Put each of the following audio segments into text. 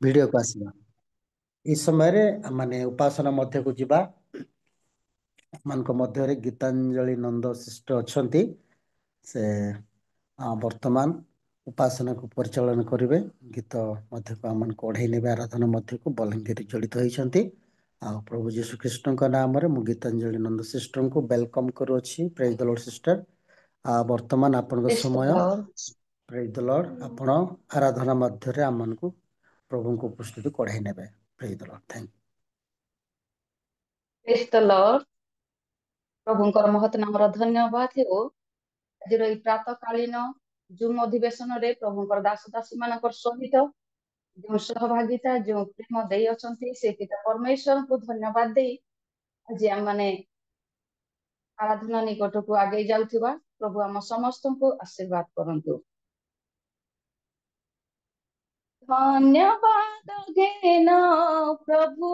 Video को आसवा इस समय रे माने उपासना मध्य को जीवा मान मध्य रे गीतांजलि नंद शिष्ट अछंती से वर्तमान उपासना को परिचालन करेंगे गीत मध्य को आम कढ़ाई ने आराधना मध्य को बलांगीर जड़ित होती प्रभु जीशु कृष्ण नाम रे मु गीतांजलि नंद सिस्टर को वेलकम करुच्ची प्रेज द लॉर्ड सिस्टर वर्तमान आपण समय प्रेज द लॉर्ड आपण आराधना मध्य आम को प्रभु को उपस्थिति कढ़ाई ने प्रेज द लॉर्ड थैंक प्रभुंकर महत नाम धन्यवाद हो आज प्रातः कालीन जूम अधिवेशन रे प्रभुंकर दास दासी मान सहित जो सहभागिता जो प्रेम दे अच्छे से पिता परमेश्वर को धन्यवाद दे आज आम माने आराधना निकट को आगे जाउथिबा प्रभु आम समस्त को आशीर्वाद करंतु। धन्यवाद घेन प्रभु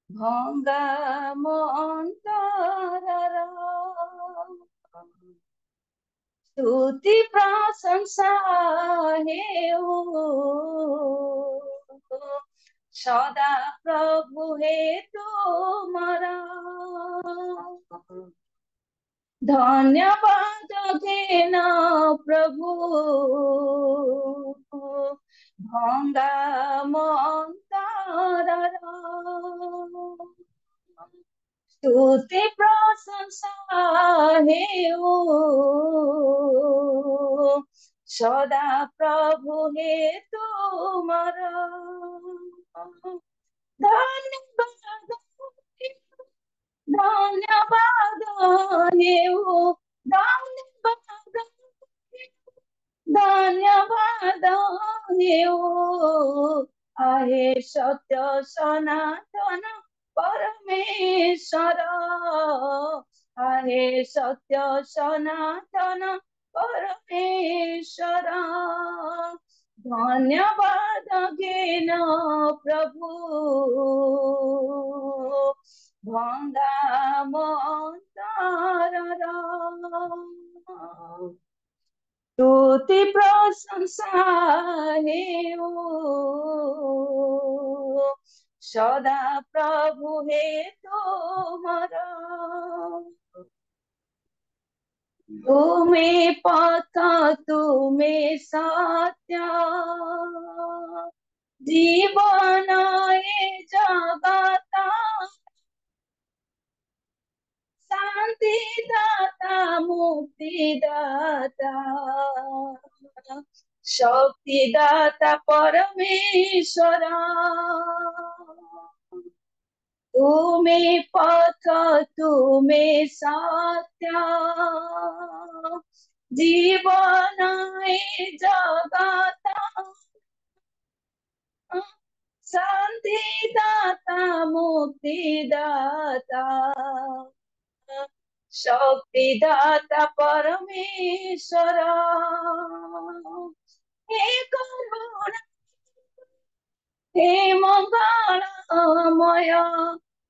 भंगा मंतर स्तुति प्रशंसा हेउ सदा प्रभु हे तुमरा धन्यवाद घेन प्रभु भंगा मंतर स्तुति प्रशंसा हेउ सदा प्रभु हे तुमरा धन्यवाद धन्यवाद हेउ धन्यवाद हेउ आहे सत्य सनातन परमेश्वर आहे सत्य सनातन परमेश्वर धन्यवाद घेन प्रभु भंगा मंतर स्तुति प्रशंसा हेउ सदा प्रभु हे तुमरा तुमे पथ तुमे सत्य जीवन ए जगता शांति दाता मुक्ति दाता शक्ति दाता परमेश्वर तुमे पथ तुमे सत्य जीवन ए जगता शांति दाता मुक्ति दाता शक्ति दाता परमेश्वर हे करुणा हे मंगलमय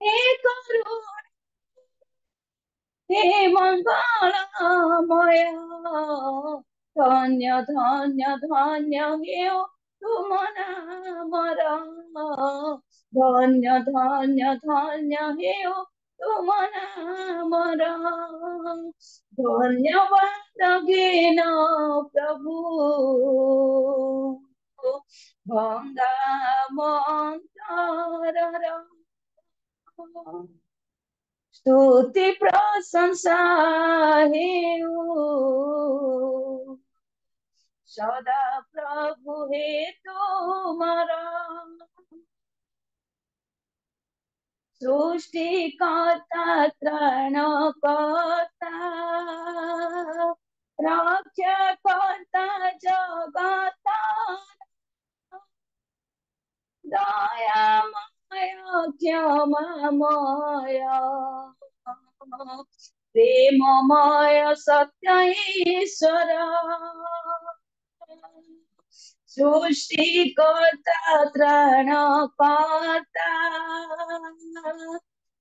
हे करुणा हे मंगलमय धन्य धन्य धन्य हे तुम नामर धन्य धन्य धन्य हे तुम नामर धन्यवाद घेन प्रभु भंगा मंतर स्तुति प्रशंसा हेउ सदा प्रभु हे तुमरा सृष्टिकर्ता त्राणकर्ता रक्षाकर्ता जगता दयामय क्षमामय प्रेममय सत्य ईश्वर सृष्टिकर्ता त्राणकर्ता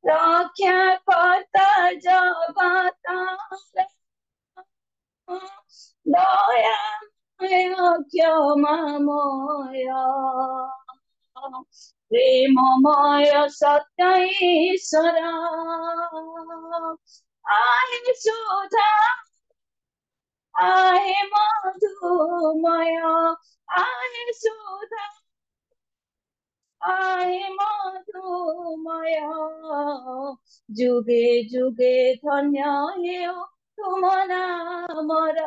रक्षाकर्ता जगता दया क्षमामय प्रेममय सत्य ईश्वर आहे सुधा आहे मधुमय आहे सुधा आहे मधुमय जुगे जुगे धन्य हेउ तुम नामर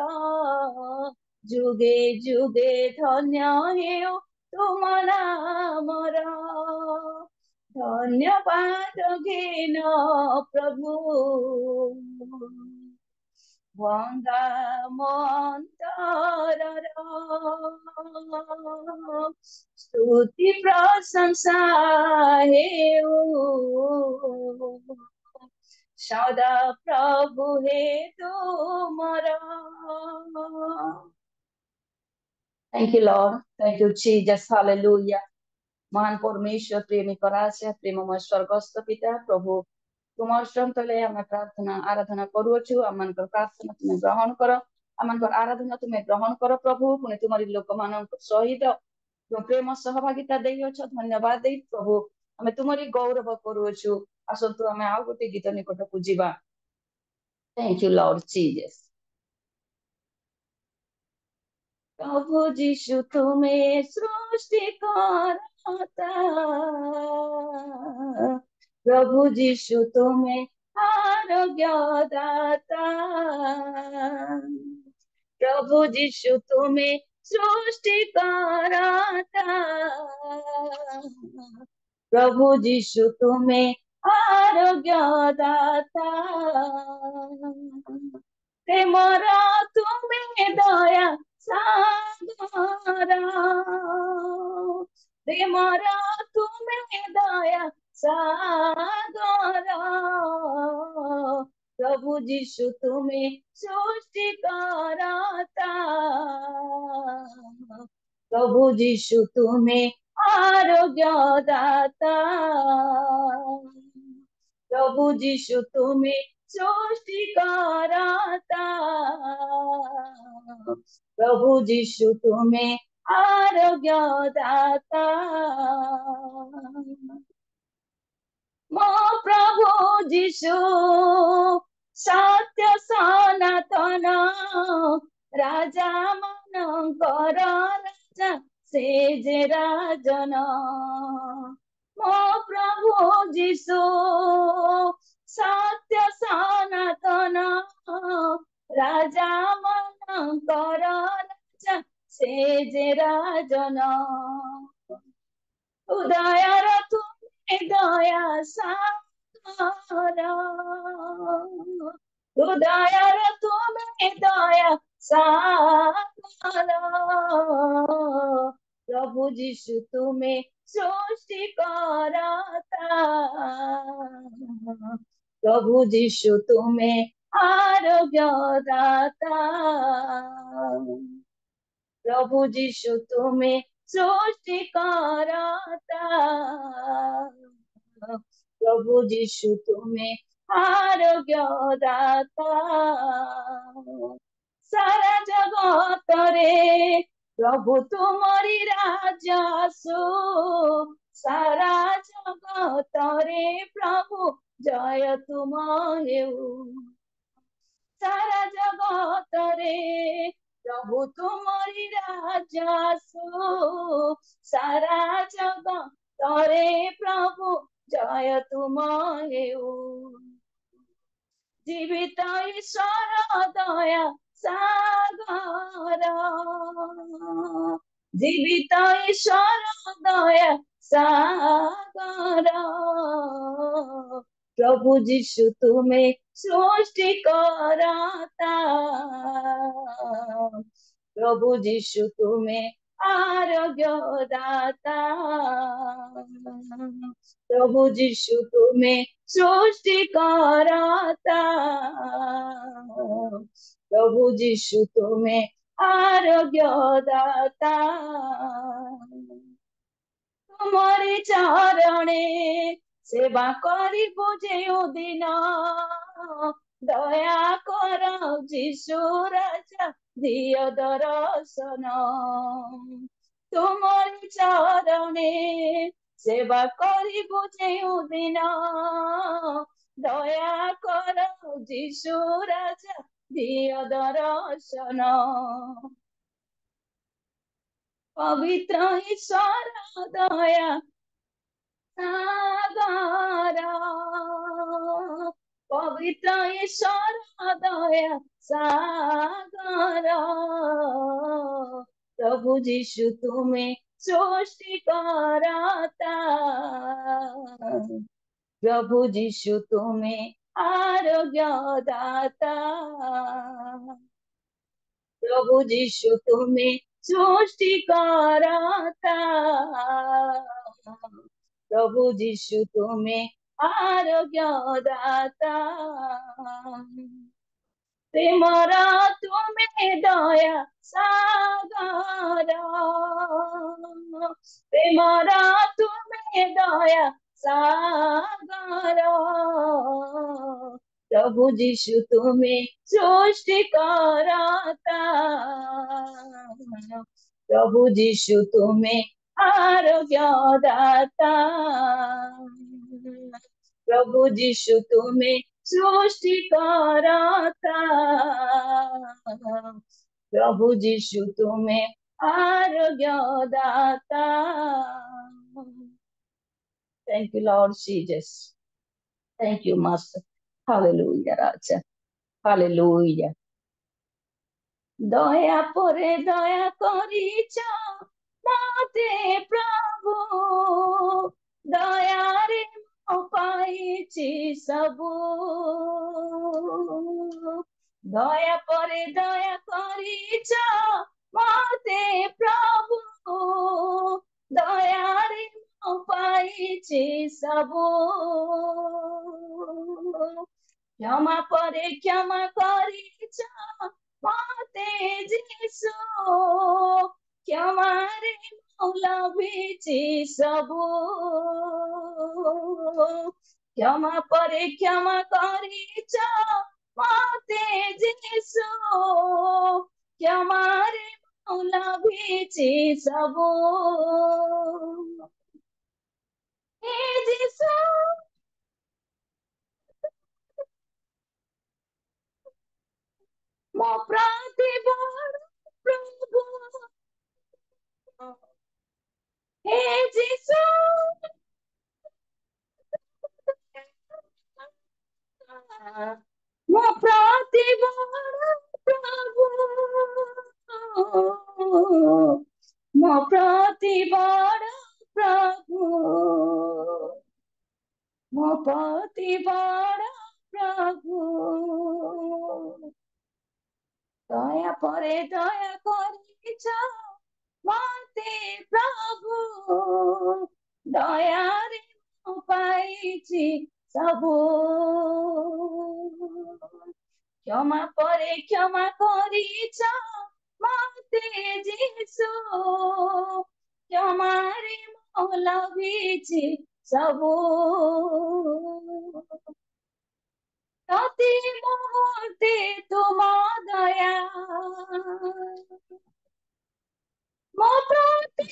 जुगे जुगे धन्य हेउ तुम नामर धन्यवाद घेन प्रभु वंदा मंतर स्तुति प्रशंसा हेउ सदा प्रभु हे तुमर thank you lord thank you Jesus hallelujah महान परमेश्वर प्रेमी कराशा प्रेममय स्वर्गस्थ पिता प्रभु तुम तले आम प्रार्थना आराधना करुछु आम प्रार्थना तुम्हें ग्रहण कर आम आराधना तुम्हें ग्रहण कर प्रभु पुणी तुम लोक मान सहित तुम प्रेम सहभागिता धन्यवाद दे प्रभु आम तुमरी गौरव करुछु आसतु आम आउ गोटे गीत निकट को जीवा थैंक यू लॉर्ड जीसस प्रभु जीशु तुम्हें सृष्टि करता प्रभु जीशु तुम्हें आरोग्य दाता प्रभु जीशु तुम्हें सृष्टि करता प्रभु जीशु तुम्हें आरोग्य दाता प्रेमरा तुम्हें दया सागरा प्रेमरा तुम्हें दया सागरा प्रभु जीशु तुम्हें सृष्टि कराता प्रभु जीशु तुम्हें आरोग्य दाता प्रभु जीशु तुम्हें सृष्टि कराता प्रभु जीशु तुम्हें आरोग्य दाता मो प्रभु जीशु सत्य सनातन राजा मानकर राजा से जे राजन मो प्रभु जीशु सत्य सनातन राजा मानकर राजा से जे राजन उदयर तुम्हें दया सागरा उदयर तुम्हें दया सागरा प्रभु जीशु तुम्हें सृष्टि कराता प्रभु जीशु तुम्हें आरोग्य दाता प्रभु जीशु तुम्हें सृष्टि कराता प्रभु जीशु तुम्हें आरोग्य दाता सारा जगत रे प्रभु तुम्हारी राजा सो सारा जगत रे प्रभु जय तुम हेउ सारा जगत रे प्रभु तुम्हारी राजा सो सारा जगत रे प्रभु जय तुम हेउ जीवित ईश्वर दया सागर जीवित ईश्वर दया सागर प्रभु जीशु तुम्हें सृष्टि कराता प्रभु जीशु तुम्हें आरोग्य दाता प्रभु जीशु तुम्हें सृष्टि कराता प्रभु जीशु तुम्हें आरोग्य दाता तुम्हारे चरणे सेवा करिबु जेउ दिन দয়া করো যিশু রাজা, দিও দর্শন। ତୁମରି ଚରଣେ ସେବା କରିବୁ ଯେଉଁଦିନ, ଦୟା କର ଯୀଶୁ ରାଜା, ଦିଅ ଦର୍ଶନ। ପବିତ୍ର ଈଶ୍ୱର ଦୟା ସାଗର, ପବିତ୍ର ଈଶ୍ୱର ଦୟା ସାଗର, ପ୍ରଭୁ ଯୀଶୁ ତୁମେ ସୃଷ୍ଟି କରତା, प्रभु जीशु तुम्हें आरोग्य दाता, प्रभु जीशु तुम्हें सृष्टि कराता, प्रभु जीशु तुम्हें आरोग्य दाता, प्रेमर तुम्हें दया सागर, प्रेमर तुम्हें दया सागर, प्रभु जीशु तुम्हें सृष्टि करता, प्रभु जीशु तुम्हें आरोग्य दाता, प्रभु जीशु तुम्हें सृष्टि करता, प्रभु जीशु तुम्हें आरोग्य दाता। Thank you, Lord Jesus. Thank you, Master. Hallelujah, Raja. Hallelujah. দয়া পরে দয়া করিছ মতে প্রভু, দয়ারে পাইছি সবু, দয়া পরে দয়া করিছ মতে প্রভু, দয়ারে পাইছি সবু, ক্ষমা পরে ক্ষমা করিছ মতে যিশু, ক্ষমারে মৌলা বিচি সবু, ক্ষমা পরে ক্ষমা করিছ মতে যিশু, ক্ষমারে মৌলা বিচি সবু, হে যিশু ମୋ ପ୍ରତିବର୍ଷ ପ୍ରଭୁ, ହେ ଯୀଶୁ ମୋ ପ୍ରତିବର୍ଷ ପ୍ରଭୁ, ମୋ ପ୍ରତିବର୍ଷ ପ୍ରଭୁ, ମୋ ପ୍ରତିବର୍ଷ ପ୍ରଭୁ, দয়া পরে দয়া করিছ মতে প্রভু, দয়ারে পাইছি সবু, ক্ষমা পরে ক্ষমা করিছ মতে যিশু, ক্ষমারে মৌলা বিচি সবু, প্রতি মুহূর্তে তোমার দয়া ମୋ ପ୍ରତି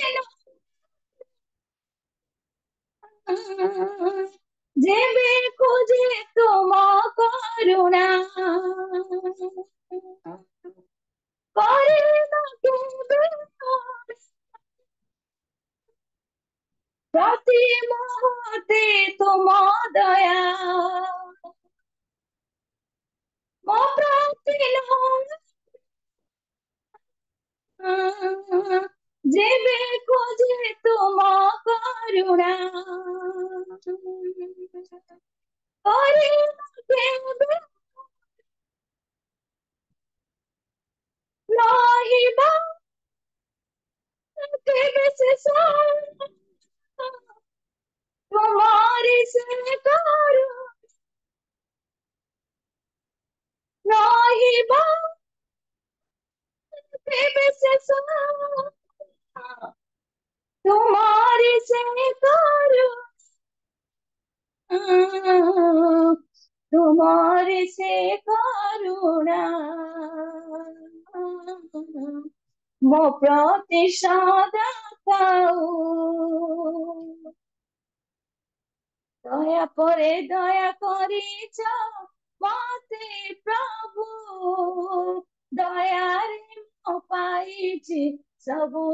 ଯେବେ ଖୋଜେ ତୁମ କରୁଣା, କରିବ କେବେ ପ୍ରତି ମୁହୂର୍ତ୍ତେ ତୁମ ଦୟା, ମୋ ପ୍ରତି ଯେବେ ଖୋଜେ ତୁମ କରୁଣା, କରିବ କେବେ ରହିବ କେବେ ଶେଷ, ତୁମରି ସେ କରୁ ରହିବ କେବେ ଶେଷ, ତୁମରି ସେ କରୁ, ତୁମରି ସେ ମୋ ପ୍ରତି ସଦା ଥାଉ। ଦୟା ପରେ ଦୟା କରିଛ ମତେ ପ୍ରଭୁ, ଦୟାରେ ମୁଁ ପାଇଛି ସବୁ।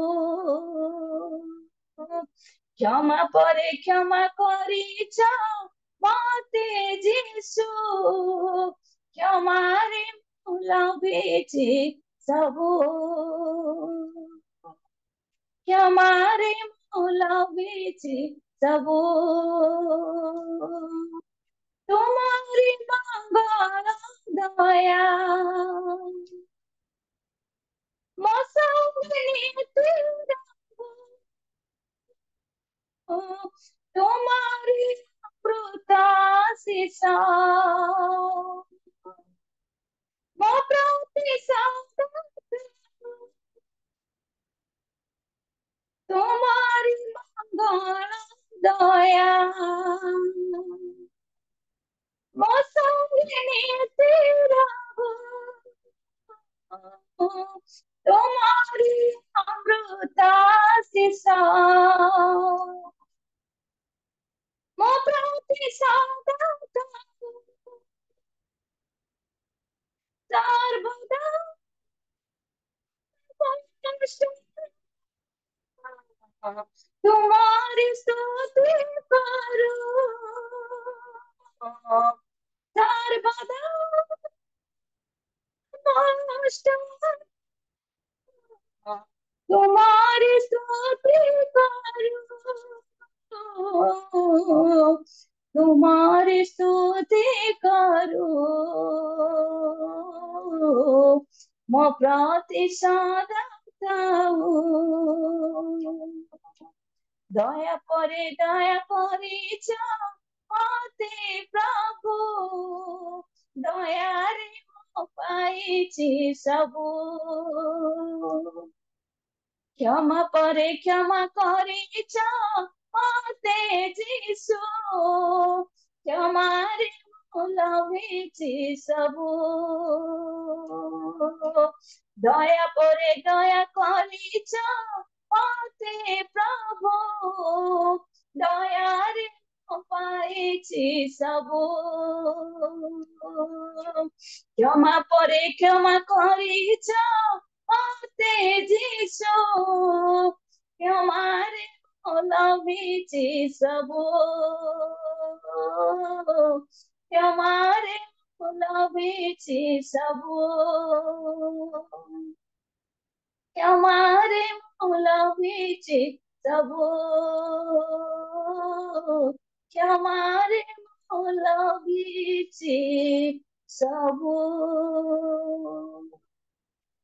କ୍ଷମା ପରେ କ୍ଷମା କରିଛ ମତେ ଯୀଶୁ, କ୍ଷମାରେ ମୁଁ ଲଭିଛି ସବୁ। କ୍ଷମାରେ ମୁଁ ଲଭିଛି ସବୁ। ତୁମରି ମଙ୍ଗଳ ଦୟା ମୋ ସଙ୍ଗେ ନିତ୍ୟ ରହୁ। ତୁମରି ଅମୃତ ଆଶୀଷ ମୋ ପ୍ରତି ସଦା ଥାଉ। ତୁମରି ମଙ୍ଗଳ ଦୟା ମୋ ସଙ୍ଗେ ନିତ୍ୟ ରହୁ। ତୁମରି ଅମୃତ ଆଶୀଷ ମୋ ପ୍ରତି ସଦା ଥାଉ। ସର୍ବଦା तुम्हारी स्तुति करो सर्वदा तुम्हारी स्तुति करो, तुम्हारी स्तुति करो ମୋ ପ୍ରତି ସଦା ଥାଉ। ଦୟା ପରେ ଦୟା କରିଛ ମତେ ପ୍ରଭୁ, ଦୟାରେ ମୁଁ ପାଇଛି ସବୁ। କ୍ଷମା ପରେ କ୍ଷମା କରିଛ ମତେ ଯୀଶୁ, କ୍ଷମାରେ ମୁଁ ଲଭିଛି ସବୁ। ଦୟା ପରେ ଦୟା କରିଛ ମତେ ପ୍ରଭୁ, ଦୟାରେ ମୁଁ ପାଇଛି ସବୁ। କ୍ଷମା ପରେ କ୍ଷମା କରିଛ ମତେ ଯୀଶୁ, କ୍ଷମାରେ ମୁଁ ଲଭିଛି ସବୁ। କ୍ଷମାରେ ମୁଁ ଲଭିଛି ସବୁ। କ୍ଷମାରେ ମୁଁ ଲଭିଛି ସବୁ। କ୍ଷମାରେ ମୁଁ ଲଭିଛି ସବୁ।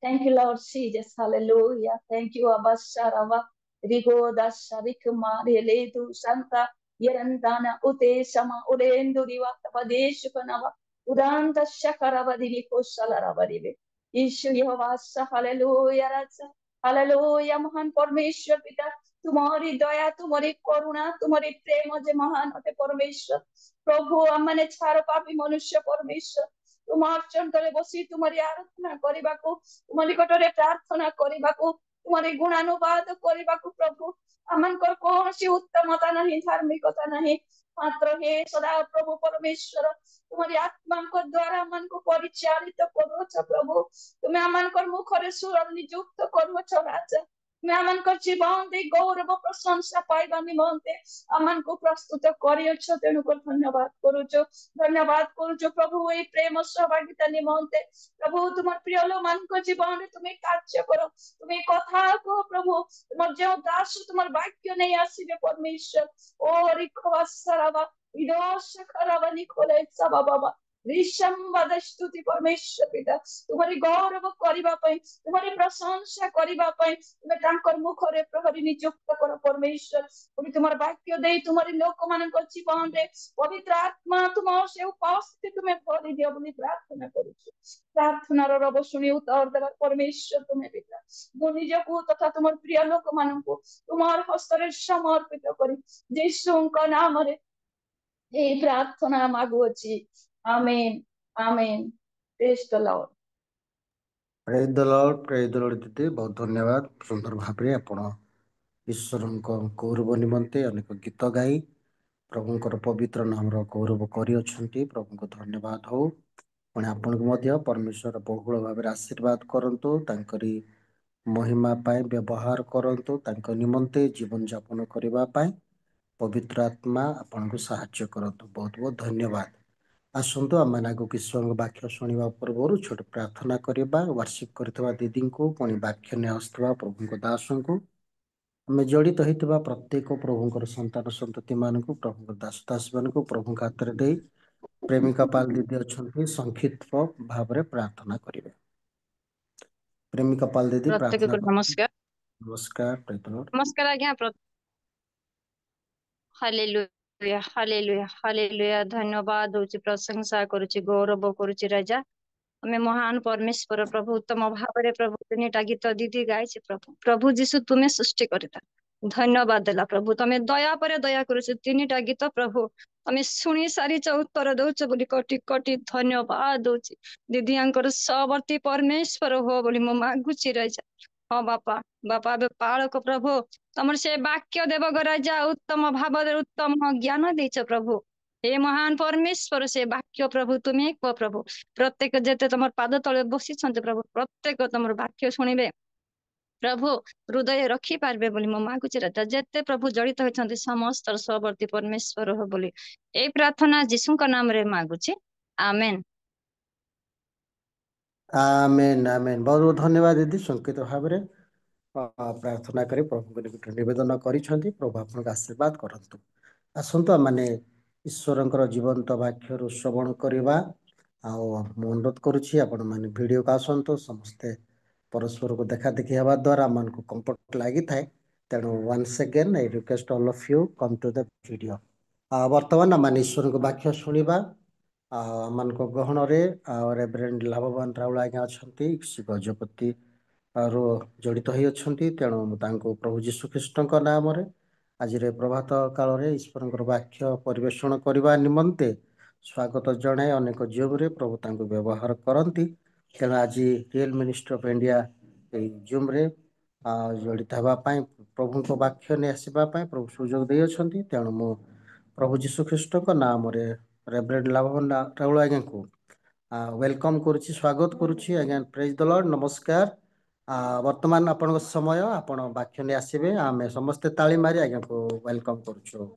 Thank you, Lord Jesus. Hallelujah. Thank you, Abba Sharava. Rigoda Sharikma Reledu Santa Yerandana Ute Sama Urendu Divata Padeshu Kanava Udanta Shakarava Diviko Shalarava. ईशु यहोवा हालेलुया राजा, हालेलुया महान परमेश्वर पिता, तुम्हारी दया तुम्हारी करुणा तुम्हारी प्रेम जे महान अटे परमेश्वर प्रभु। आमने छार पापी मनुष्य परमेश्वर तुमार चंदरे बसी तुम्हारी आराधना करने को, तुम निकटरे प्रार्थना करने को, तुम्हारी गुणानुवाद करने को प्रभु। आमनकर कौन सी उत्तमता नहीं, धार्मिकता नहीं, मात्र हे सदा प्रभु परमेश्वर तुम्हारी आत्मा को द्वारा मन को परिचालित करो प्रभु। तुम्हें आमनकर मुखरे सुर नियुक्त करो राजा। तुम्हें आमनकर जीवन दे गौरव प्रशंसा पाइबा निमंते आमन को प्रस्तुत करियो। तेणुक धन्यवाद करुचो, धन्यवाद करुचो प्रभु ए प्रेम सहभागिता निमंते प्रभु। तुम प्रिय लोक मान जीवन में तुम्हें कार्य करो, तुम्हें कथा कह प्रभु। तुम जो दास तुम वाक्य नहीं आसबे परमेश्वर ओ रिखवासरावा विदोष खराबा निखोले सबा बाबा ऋषंबदस्तुति परमेश्वर पिता तुम्हारी गौरव करबा पई, तुम्हारी प्रशंसा करबा पई तुम्हें तांकर मुखरे प्रहरी नियुक्त कर परमेश्वर। पुनी तुम्हार वाक्य दे तुम्हारी लोक मानक जीवन रे पवित्र आत्मा तुम से उपस्थिति तुम्हें भरी दियो बोली प्रार्थना करूछु। प्रार्थनार रब शुणी उत्तर देवा परमेश्वर तुम्हें पिता मो निजको तथा तुम प्रिय लोक मानक तुमार हस्तरे समर्पित करी यीशुଙ୍କ नामरे ए प्रार्थना मागुअछि। Amen amen. Praise the lord. Praise the lord ଦିଦି, ବହୁତ ଧନ୍ୟବାଦ। ସୁନ୍ଦର ଭାବରେ ଆପଣ ଈଶ୍ୱରଙ୍କ ଗୌରବ ନିମନ୍ତେ ଅନେକ ଗୀତ ଗାଇ ପ୍ରଭୁଙ୍କର ପବିତ୍ର ନାମର ଗୌରବ କରିଅଛନ୍ତି। ପ୍ରଭୁଙ୍କୁ ଧନ୍ୟବାଦ ହଉ। ପୁଣି ଆପଣଙ୍କୁ ମଧ୍ୟ ପରମେଶ୍ୱର ବହୁଳ ଭାବରେ ଆଶୀର୍ବାଦ କରନ୍ତୁ, ତାଙ୍କରି ମହିମା ପାଇଁ ବ୍ୟବହାର କରନ୍ତୁ, ତାଙ୍କ ନିମନ୍ତେ ଜୀବନ ଯାପନ କରିବା ପାଇଁ ପବିତ୍ର ଆତ୍ମା ଆପଣଙ୍କୁ ସାହାଯ୍ୟ କରନ୍ତୁ। ବହୁତ ବହୁତ ଧନ୍ୟବାଦ। ଆସନ୍ତୁ ଆମେ ଆଗକୁ ଈଶ୍ୱରଙ୍କ ବାକ୍ୟ ଶୁଣିବା ପୂର୍ବରୁ ଛୋଟ ପ୍ରାର୍ଥନା କରିବା। ୱାର୍ସିପ କରିଥିବା ଦିଦିଙ୍କୁ, ପୁଣି ବାକ୍ୟ ନେଇ ଆସୁଥିବା ପ୍ରଭୁଙ୍କ ଦାସଙ୍କୁ, ଆମେ ଜଡ଼ିତ ହୋଇଥିବା ପ୍ରତ୍ୟେକ ପ୍ରଭୁଙ୍କର ସନ୍ତାନ ସନ୍ତତି ମାନଙ୍କୁ, ପ୍ରଭୁଙ୍କ ଦାସ ଦାସୀ ମାନଙ୍କୁ ପ୍ରଭୁଙ୍କ ହାତରେ ଦେଇ ପ୍ରେମିକା ପାଲ ଦିଦି ଅଛନ୍ତି, ସଂକ୍ଷିପ୍ତ ଭାବରେ ପ୍ରାର୍ଥନା କରିବେ। ପ୍ରେମିକା ପାଲ ଦିଦି ପ୍ରାର୍ଥନା ପ୍ରତ୍ୟେକକୁ କରନ୍ତୁ। ନମସ୍କାର। ନମସ୍କାର, ପ୍ରେଜ ଦ ଲର୍ଡ। ନମସ୍କାର ଆଜ୍ଞା। Hallelujah, hallelujah, hallelujah. ଧନ୍ୟବାଦ ଦଉଛି, ପ୍ରଶଂସା କରୁଛି, ଗୌରବ କରୁଛି ରାଜା। ଆମେ ମହାନ ପରମେଶ୍ୱର ପ୍ରଭୁ, ଉତ୍ତମ ଭାବରେ ପ୍ରଭୁ ତିନିଟା ଗୀତ ଦିଦି ଗାଇଛି ପ୍ରଭୁ। ପ୍ରଭୁ ଯୀଶୁ ତୁମେ ସୃଷ୍ଟି କରିଥା। ଧନ୍ୟବାଦ ଦେଲା ପ୍ରଭୁ, ତମେ ଦୟା ପରେ ଦୟା କରୁଛ। ତିନିଟା ଗୀତ ପ୍ରଭୁ ତମେ ଶୁଣି ସାରିଛ, ଉତ୍ତର ଦଉଛ ବୋଲି କୋଟି କୋଟି ଧନ୍ୟବାଦ ଦଉଛି। ଦିଦିଆଙ୍କର ସବର୍ତ୍ତୀ ପରମେଶ୍ୱର ହୁଅ ବୋଲି ମୁଁ ମାଗୁଛି ରାଜା। ହଁ ବାପା, ବାପା ଏବେ ପାଳକ ପ୍ରଭୁ, ତମର ସେ ବାକ୍ୟ ଦେବକ ରାଜା ଉତ୍ତମ ଭାବରେ ଉତ୍ତମ ଜ୍ଞାନ ଦେଇଛ ପ୍ରଭୁ। हे ମହାନ ପରମେଶ୍ୱର, ସେ ବାକ୍ୟ ପ୍ରଭୁ ତୁମେ କୁହ ପ୍ରଭୁ। ପ୍ରତ୍ୟେକ ଯେତେ ତମର ପାଦ ତଳେ ବସିଛନ୍ତି ପ୍ରଭୁ, ପ୍ରତ୍ୟେକ ତମର ବାକ୍ୟ ଶୁଣିବେ ପ୍ରଭୁ, ହୃଦୟ ରଖି ପାରିବେ ବୋଲି ମୁଁ ମାଗୁଛି ରାଜା। ଯେତେ ପ୍ରଭୁ ଜଡ଼ିତ ହୋଇଛନ୍ତି ସମସ୍ତର ସବର୍ତ୍ତୀ ପରମେଶ୍ୱର ହୋ ବୋଲି ଏଇ ପ୍ରାର୍ଥନା ଯୀଶୁଙ୍କ ନାମରେ ମାଗୁଛି, ଆମେନ। Amen, amen. ବହୁତ ବହୁତ ଧନ୍ୟବାଦ ଦିଦି, ସଂକ୍ଷିପ୍ତ ଭାବରେ ପ୍ରାର୍ଥନା କରି ପ୍ରଭୁଙ୍କ ନିକଟରେ ନିବେଦନ କରିଛନ୍ତି। ପ୍ରଭୁ ଆପଣଙ୍କୁ ଆଶୀର୍ବାଦ କରନ୍ତୁ। ଆସନ୍ତୁ ଆମମାନେ ଈଶ୍ୱରଙ୍କର ଜୀବନ୍ତ ବାକ୍ୟରୁ ଶ୍ରବଣ କରିବା। ଆଉ ମୁଁ ଅନୁରୋଧ କରୁଛି ଆପଣମାନେ ଭିଡ଼ିଓକୁ ଆସନ୍ତୁ। ସମସ୍ତେ ପରସ୍ପରକୁ ଦେଖା ଦେଖି ହେବା ଦ୍ୱାରା ଆମମାନଙ୍କୁ କମ୍ଫର୍ଟ ଲାଗିଥାଏ। ତେଣୁ once again I request all of you come to the video. ବର୍ତ୍ତମାନ ଆମମାନେ ଈଶ୍ୱରଙ୍କ ବାକ୍ୟ ଶୁଣିବା। ଆମମାନଙ୍କ ଗହଣରେ ରେଭରେଣ୍ଡ ଲାଭବାନ ରାଉଳ ଆଜ୍ଞା ଅଛନ୍ତି, ଶ୍ରୀ ଗଜପତି ରୁ ଜଡ଼ିତ ହୋଇ ଅଛନ୍ତି। ତେଣୁ ମୁଁ ତାଙ୍କୁ ପ୍ରଭୁ ଯୀଶୁ ଖ୍ରୀଷ୍ଟଙ୍କ ନାମରେ ଆଜିର ପ୍ରଭାତ କାଳରେ ଈଶ୍ୱରଙ୍କର ବାକ୍ୟ ପରିବେଷଣ କରିବା ନିମନ୍ତେ ସ୍ୱାଗତ ଜଣାଇ ଅନେକ ଜୁମ୍ରେ ପ୍ରଭୁ ତାଙ୍କୁ ବ୍ୟବହାର କରନ୍ତି। ତେଣୁ ଆଜି ରିଏଲ ମିନିଷ୍ଟ୍ରି ଅଫ୍ ଇଣ୍ଡିଆ ଏଇ ଜୁମ୍ରେ ଜଡ଼ିତ ହେବା ପାଇଁ, ପ୍ରଭୁଙ୍କ ବାକ୍ୟ ନେଇ ଆସିବା ପାଇଁ ପ୍ରଭୁ ସୁଯୋଗ ଦେଇଅଛନ୍ତି। ତେଣୁ ମୁଁ ପ୍ରଭୁ ଯୀଶୁ ଖ୍ରୀଷ୍ଟଙ୍କ ନାମରେ ରେଭରେଣ୍ଡ ଲାଭବାନ ରାଉଳ ଆଜ୍ଞାଙ୍କୁ ୱେଲକମ୍ କରୁଛି, ସ୍ୱାଗତ କରୁଛି ଆଜ୍ଞା। ପ୍ରେଜ ଦ ଲର୍ଡ, ନମସ୍କାର। ବର୍ତ୍ତମାନ ଆପଣଙ୍କ ସମୟ, ଆପଣ ବାକ୍ୟ ନେଇ ଆସିବେ। ଆମେ ସମସ୍ତେ ତାଳି ମାରି ଆଜ୍ଞାକୁ ୱେଲକମ୍ କରୁଛୁ।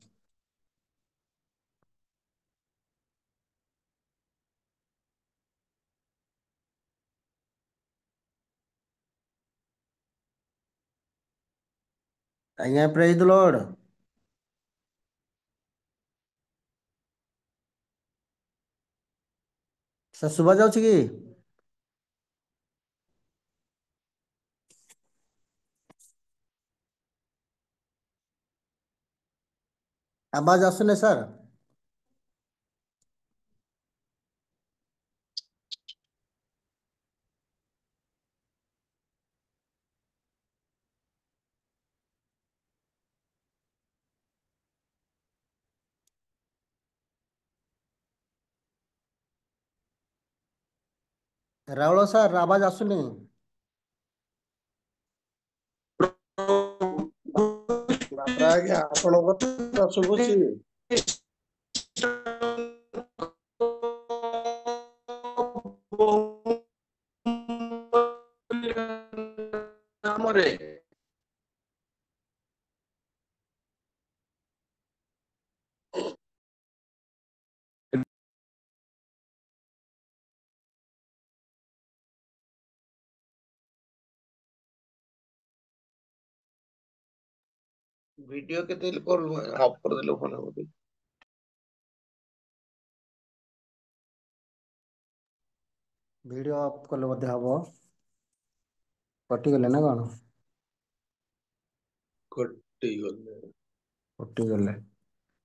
ଆଜ୍ଞା ପ୍ରେଜ ଦ ଲର୍ଡ। ସାର୍ ଶୁଭା ଯାଉଛି କି? ଆବାଜ ଆସୁନି ସାର୍? ରାଉଳ ସାର୍ ଆବାଜ ଆସୁନି? ଆଜ୍ଞା ଆପଣଙ୍କ କଥା ଶୁଭୁଛି। ନାମରେ ଭିଡିଓ କେତେ ଅଫ୍ କରିଦେଲେ ଭଲ ହବ। ଭିଡ଼ିଓ ଅଫ୍ କଲେ ମଧ୍ୟ ହବ। କଟିଗଲେ ନା କଣ? କଟିଗଲେ। କଟିଗଲେ,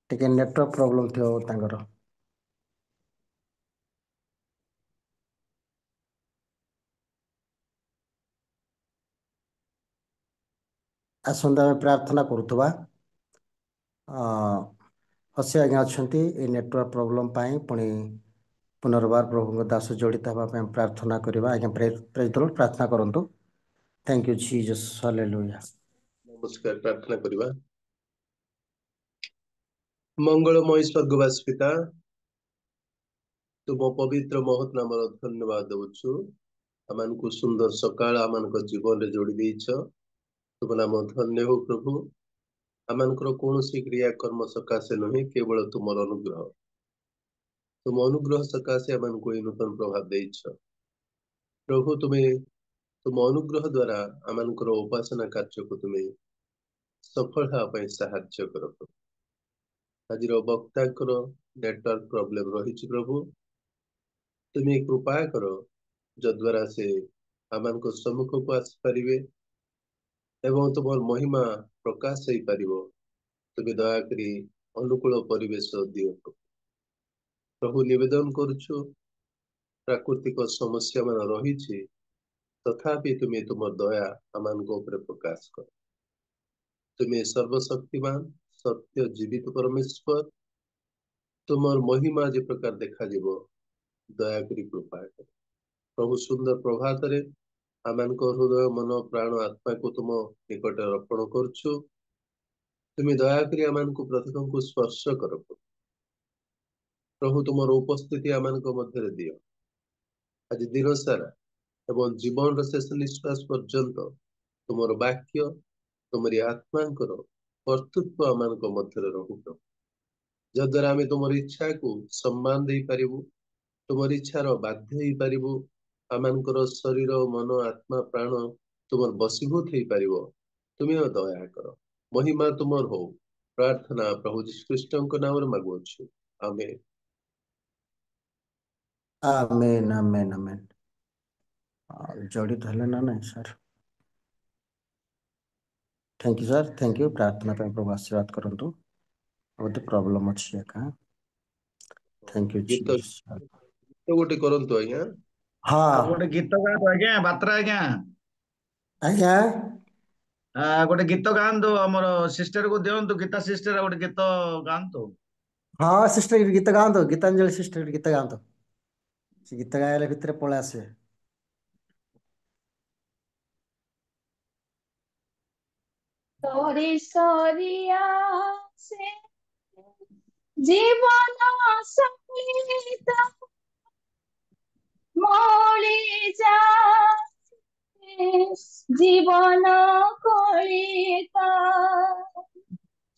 ଟିକେ ନେଟୱାର୍କ ପ୍ରୋବ୍ଲେମ୍ ଥିବ ତାଙ୍କର। ଆସନ୍ତୁ ଆମେ ପ୍ରାର୍ଥନା କରୁଥିବା। ହସି ଆଜ୍ଞା ଅଛନ୍ତି, ଏଇ ନେଟୱାର୍କ ପ୍ରୋବ୍ଲେମ୍ ପାଇଁ ପୁଣି पुनर्बार प्रभु दास जड़ित हवा प्रार्थना करवा आज्ञा प्रेज द लॉर्ड प्रार्थना करंतु थैंक यू जीसस हालेलुया नमस्कार प्रार्थना करवा मंगलमय स्वर्गवास पिता तुम पवित्र महत नाम धन्यवाद दउछु आमान को सुंदर सकाळ आमान को जीवन रे जोड़ी देइछ तुम नाम धन्य हो प्रभु आमान को कोनोसी क्रिया कर्म सकाशे नहीं केवल तुमर अनुग्रह तुम अनुग्रह सकाशे आमान को नूतन प्रभाव देइछ प्रभु तुम्हें तुम अनुग्रह द्वारा आमान को उपासना कार्य को तुम्हें सफल होगा साहाय्य कर आज वक्ता नेटवर्क प्रॉब्लम रही प्रभु तुम्हें कृपा कर जद्वारा से आमान को सम्मुख को आसपारे एवं तुम महिमा प्रकाश हो पार तुम्हें दयाकोरी अनुकूल परिवेश दियो प्रभु निवेदन करुछु प्राकृतिक समस्या मान रही तथापि तुम्हें तुम दया आमान को ऊपर प्रकाश कर तुम्हें सर्वशक्तिमान सत्य जीवित परमेश्वर तुमर महिमा जे प्रकार देखा दयाकोरी कृपा कर प्रभु सुंदर प्रभात रे आमान को हृदय मन प्राण आत्मा को तुम निकट अर्पण करछु तुम्हें दयाकोरी आमान को प्रत्येक को स्पर्श कर प्रभु तुमर उपस्थिति आमान को मध्य दियो आज दिन सारा एवं जीवन शेष निश्वास पर्यंत तुमर वाक्य तुमरी आत्मा कर्तृत्व आमान को मध्य रहू प्रभु जद्वारा आम तुम इच्छा को सम्मान दे पारिबु तुम इच्छार बाध्य हो पारिबु आमानकर शरीर मन आत्मा प्राण तुम बसीभूत हो पार तुम्हें दया कर महिमा तुमर हो प्रार्थना प्रभु जीशु ख्रीष्ट नाम मागुअछु आमेन आमेन आमेन आमेन जड़ित हेले ना नहीं sir thank you sir thank you प्रार्थना पे प्रभु आशीर्वाद करंतु गोटे प्रॉब्लम अछि का थैंक यू गीत जीसस तो गोटे करंतु आज्ञा हाँ गोटे गीत गातु आज्ञा बात्रा आज्ञा आज्ञा गोटे गीत गांतु हमर सिस्टर को दियंतु गीता सिस्टर गोटे गीत गांतु हाँ सिस्टर गीत गाँतो गीतांजलि सिस्टर गीत गाँतो से गीत गायले भितर पळे आसे तोरी सरिया से जीवन सहित मौली जा जीवन कलिता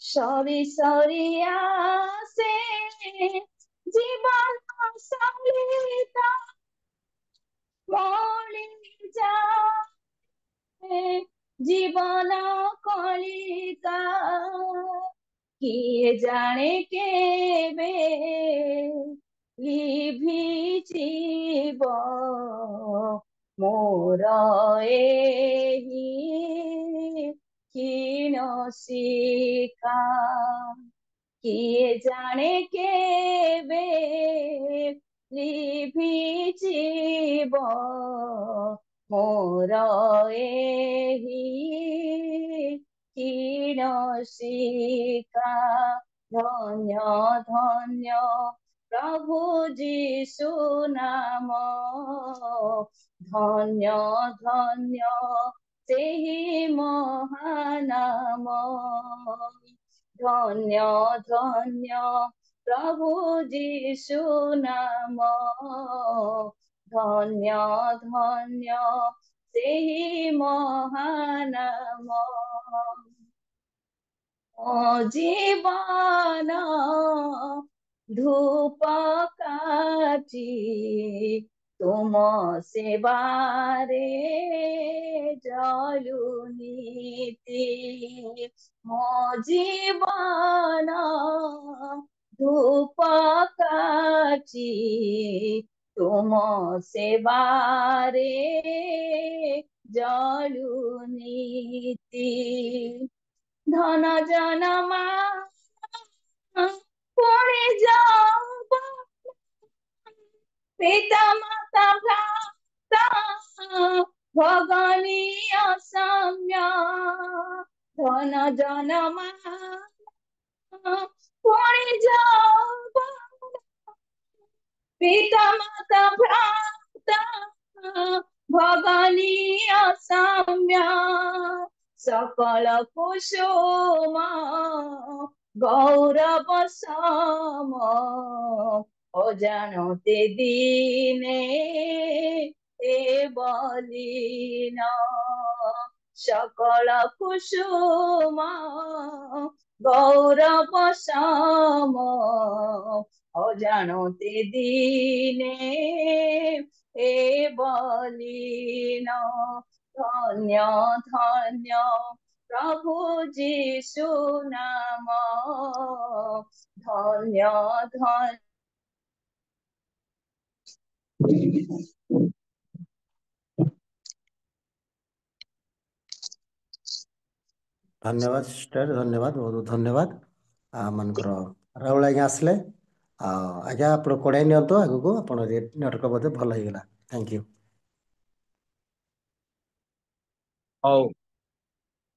सरी सरिया से जीवन सहित मौली जा जीवन कलिका किए जाने केबे लिभिजिब मोर एही क्षीण शिखा किए जाने केबे लिभिजिब मोर एही क्षीण शिखा धन्य धन्य प्रभु जीशु नाम धन्य धन्य सेही महानाम धन्य धन्य प्रभु जीशु नाम धन्य धन्य सेही महानाम जीवन धूप काटी तुम सेवारे जलु नीति मो जीवन धूप काटी तुम सेवारे जलु नीति धन जनमा पुणे जाब पिता माता भ्राता भगनीय सम्य धन जनमा पुणे जाब पिता माता भ्राता भगनीय साम्या सकल कुसुम गौरव सम अजानते दीने ए बलिन सकल कुसुम गौरव सम अजानते दीने ए बलिन धन्य धन्य प्रभु जीशु नाम धन्य धन्य धन्यवाद सिस्टर, धन्यवाद, बहुत बहुत धन्यवाद। मनकर राहुल आज्ञा आसले आज्ञा आप कड़ाई नियंतु आगु को आप नाटक बोधे भल होगा। Thank you. हौ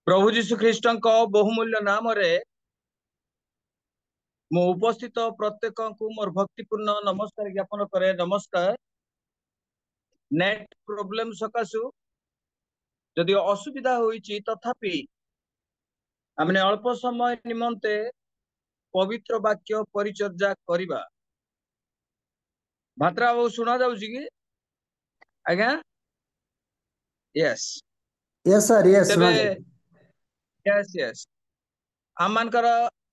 प्रभु जीशु ख्रीष्ट बहुमूल्य नाम रे मु उपस्थित प्रत्येक को मोर भक्तिपूर्ण नमस्कार ज्ञापन करे। नमस्कार। नेट प्रोब्लेम सकाशु जदि असुविधा होईची तथापि हमने अल्प समय निमंते पवित्र वाक्य परिचर्या करिबा। भात्रा बाबू सुना जाउची कि आज्ञा? यस यस सर, यस तेबे सुना। यस यस आम मानकर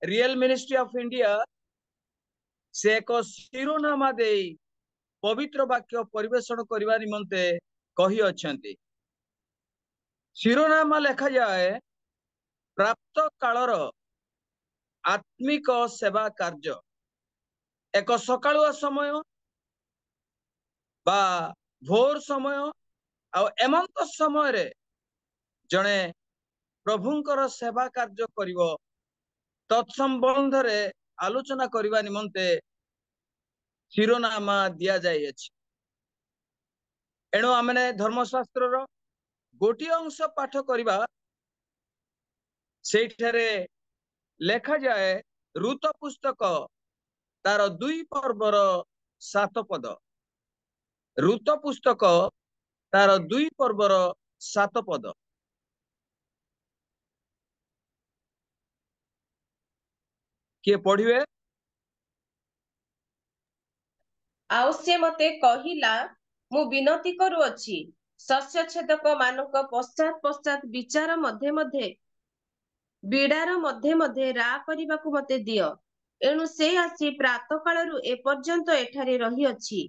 रियल मिनिस्ट्री ऑफ इंडिया से एक शिरोनामा दे पवित्र वाक्य परिवेषण करबा निमंते कही अछंती। शिरोनामा लेखा जाए प्राप्त कालर आत्मिक सेवा कार्य। एक सकाळुआ समय बा भोर समय आ एमंत समय रे जणे प्रभुंकर सेवा कार्य करिवो तत्संबंध रे आलोचना करबा निमंते शिरोनामा दिया जाय अछि। एणु आमने धर्मशास्त्र रो गोटी अंश पाठ करिबा। सेठरे लेखा जाए ऋत पुस्तक तार 2 पर्वर 7 पद। ऋत पुस्तक तार 2 पर्वर 7 पद। किए पढ़िवे? आउ से मते कहिला मु विनती करूअछि शस्य छेदक मानक पश्चात पश्चात विचार मध्य मध्य बिडार मध्य मध्य रा करिबाकू मते दियो। एणु से आसी प्रात कालरु ए पर्यंत एठारे रही अछि।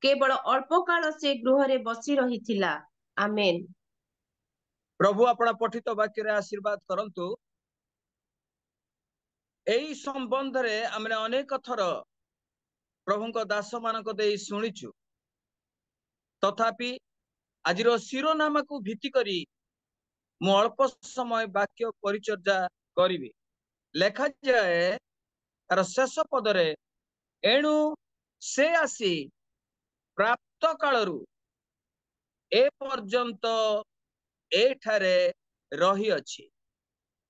केवल अल्प काल से गृह रे बसी रहिथिला। आमेन। प्रभु अपना पठित वाक्य रे आशीर्वाद करंतु। एई संबंध रे हमने अनेक थर प्रभुंक दास मानक देई सुनिछु। तथापि आजिरो शिरोनामा को भित्ति करी मु अल्प समय वाक्य परिचर्या करिवि। लेखा जाए तार शेष पदरे एणु से आसी प्राप्त कालरु ए पर्यंत एठारे रही अछि।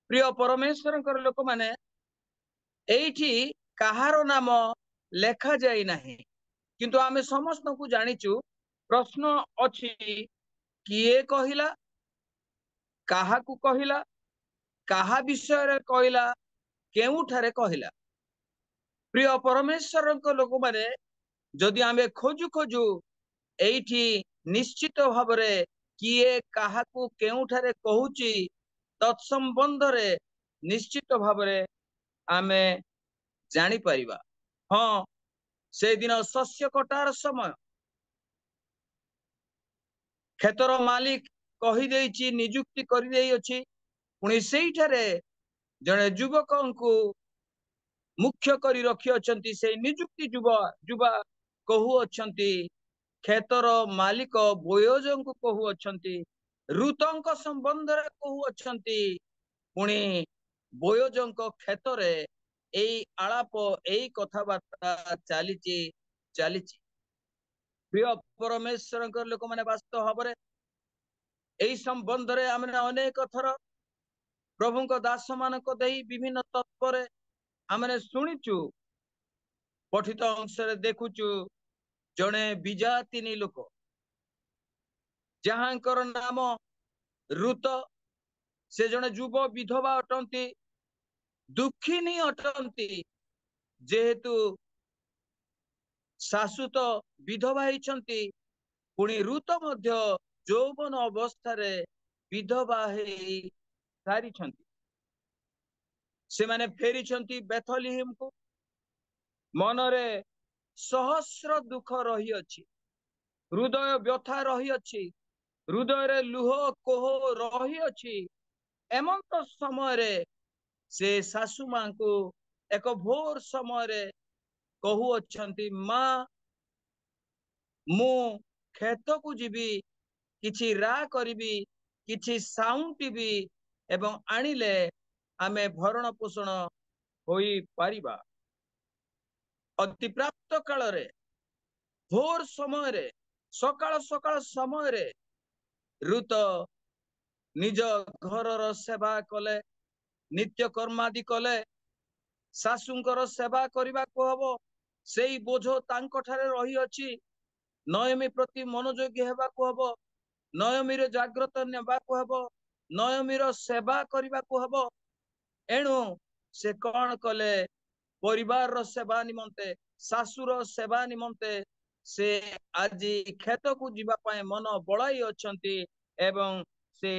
प्रिय परमेश्वरंकर लोक माने एठी कहारो नाम लेखा जाई नाही, किंतु आमे समस्त को जानिचु। प्रश्न अछि किए कहिला, काहा को कहिला, काहा विषय रे कहिला, केउठारे कहिला। प्रिय परमेश्वरंक लोक माने जदि आमे खोजु खोजु एठी निश्चित भावरे किए काहा को केउठारे कहूची तत्संबंध रे निश्चित भावरे आमे जानी परिबा। हाँ, से दिन शस्य कटार समय खेतर मालिक कही देइची, नियुक्ति करि देइ अछि। पुणी सेइठारे जने युवकंकु मुख्य करी रखी अछंती। से नियुक्ति जुबा कहू अछंती। खेतर मालिक बोयोजंकु कहू अछंती। ऋतंक संबंध रे कहू अछंती। पुणी बोयोजंक खेतरे एई आलाप एई कथाबार्ता चालिची। प्रिय परमेश्वरंकर लोक माने वास्तव भावरे एई संबंध रे हमने अनेक थर प्रभुंक दास मानक देई विभिन्न तत्परे हमने सुनिचु, पठित अंश रे देखुचु। जड़े विजातिनी लोक जहांकर नाम रुत से जड़े युव विधवा अटंती दुखिनी अटंती जेहेतु शाशु तो विधवा होइछंती पुणी रुत मध्य यौवन अवस्था विधवा हेई सारिछंती से माने फेरिछंती बेथलेहेम को मनरे सहस्र दुख रही अछि हृदय व्यथा रही अछि हृदय रे लुह कोह रही अछि एमंत समय रे से सासु मां को एक भोर समय रे कहू अछंती मां मु खेत को जीवी किछि रा करिबी किछि साउंटिबी एवं आनिले आमे भरण पोषण होई पारिबा अति प्राप्त काल रे भोर समय रे सकाळ सकाळ समय रे रुत निज घरर सेवा कले नित्य कर्मादि कले शाशुंकर सेवा करबा को हबो सेई बोझ तांको ठारे रही अछि नयमी प्रति मनोयोगी हेबा को हबो नयमी रे जागृत नेबा को हबो नयमी रो सेवा करबा को हबो एणु से कौन कले परिवार रो सेवा निमंते शाशुर सेवा निमंते से आजी खेत को जीवा पाए मन बड़ाई अछंती एवं से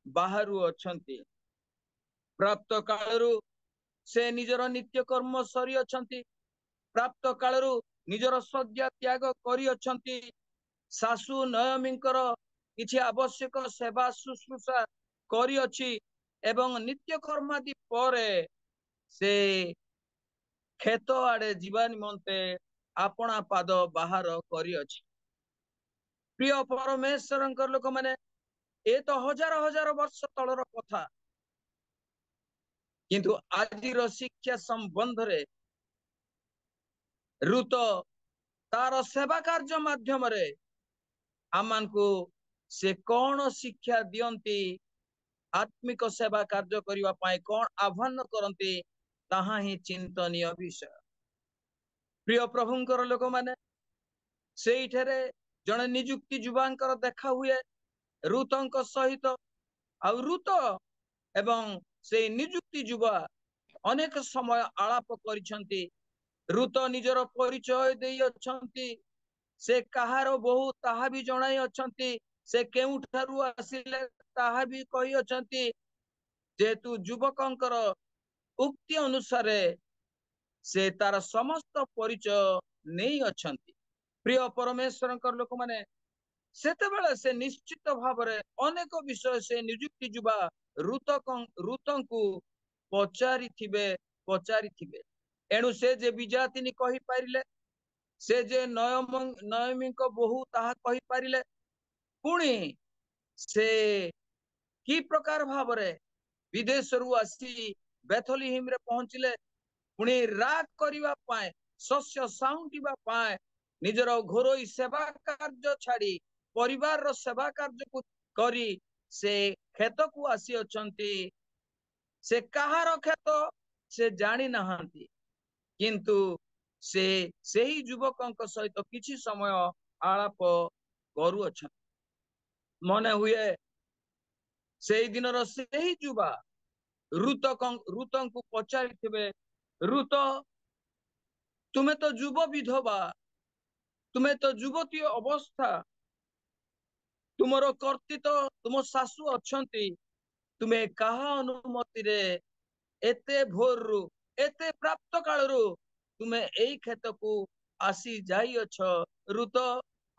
बाहरु अछंती प्राप्त कालरू से निजर नित्य कर्म सरी अछंती प्राप्त कालरू निजर सज्ञा त्याग करी अछंती शाशु नयमींकर किछि आवश्यक सेवा शुश्रूषा करी अछि एवं नित्य कर्मादि परे से खेत आड़े जीवा निमंते आपणा पाद बाहर करी अछि प्रिय परमेश्वरंकर लोक माने ए तो हजार हजार वर्ष तलर कथा किंतु आजिर शिक्षा संबंध रे रुत तार सेवा कार्य माध्यम रे आमान को से कौन शिक्षा दियंती आत्मिक सेवा कार्य करिवा पाए कौन आह्वान करंती ताहा ही चिंतनीय विषय प्रिय प्रभुंकर लोक माने सेइठरे जने नियुक्ति युवांकर देखा हुए रुतंक सहित आ रुत एवं से नियुक्ति युवा अनेक समय आलाप करिसंती रुत निजर परिचय देई अछंती से कहार बहु ताहा भी जणाई अछंती से केउठारु आसिले ताहा भी कहि अछंती जेतु युवकंकर उक्ति अनुसार से तार समस्त परिचय नहीं अछंती प्रिय परमेश्वरंकर लोक माने सेतेबेले से निश्चित भाव रे अनेक विषय से नियुक्ति जुबा रुतंकु पचारि थिबे एणु से जे विजातिनी कहि पारिले से जे नयमी को बहु ताहा कहि पारिले पुणी से की प्रकार भाव रे विदेश रु आसी बेथलेहेम रे पहुंचले पुणी राग करिवा पाए शस्य साउंटिबा पाए निजर घोरोई सेवा कार्य छाड़ी परिवार रो सेवा कार्य को करी से खेत को आसी अछंती से कहार खेत से जानी नहांती किंतु से सही युवकंक सहित किछि समय आलाप करू अछंती मने हुए सेई दिनर सेही युवा रुतंकु पचारि थिबे रुत तुमे तो युव विधवा तुमे तो युवती अवस्था तुमरो कर्तित तुम शाशु अछंती तुमे कहा अनुमति रे एते भोर रु एते प्राप्त काल रु तुमे एई खेत को आसी जाई अछ रुत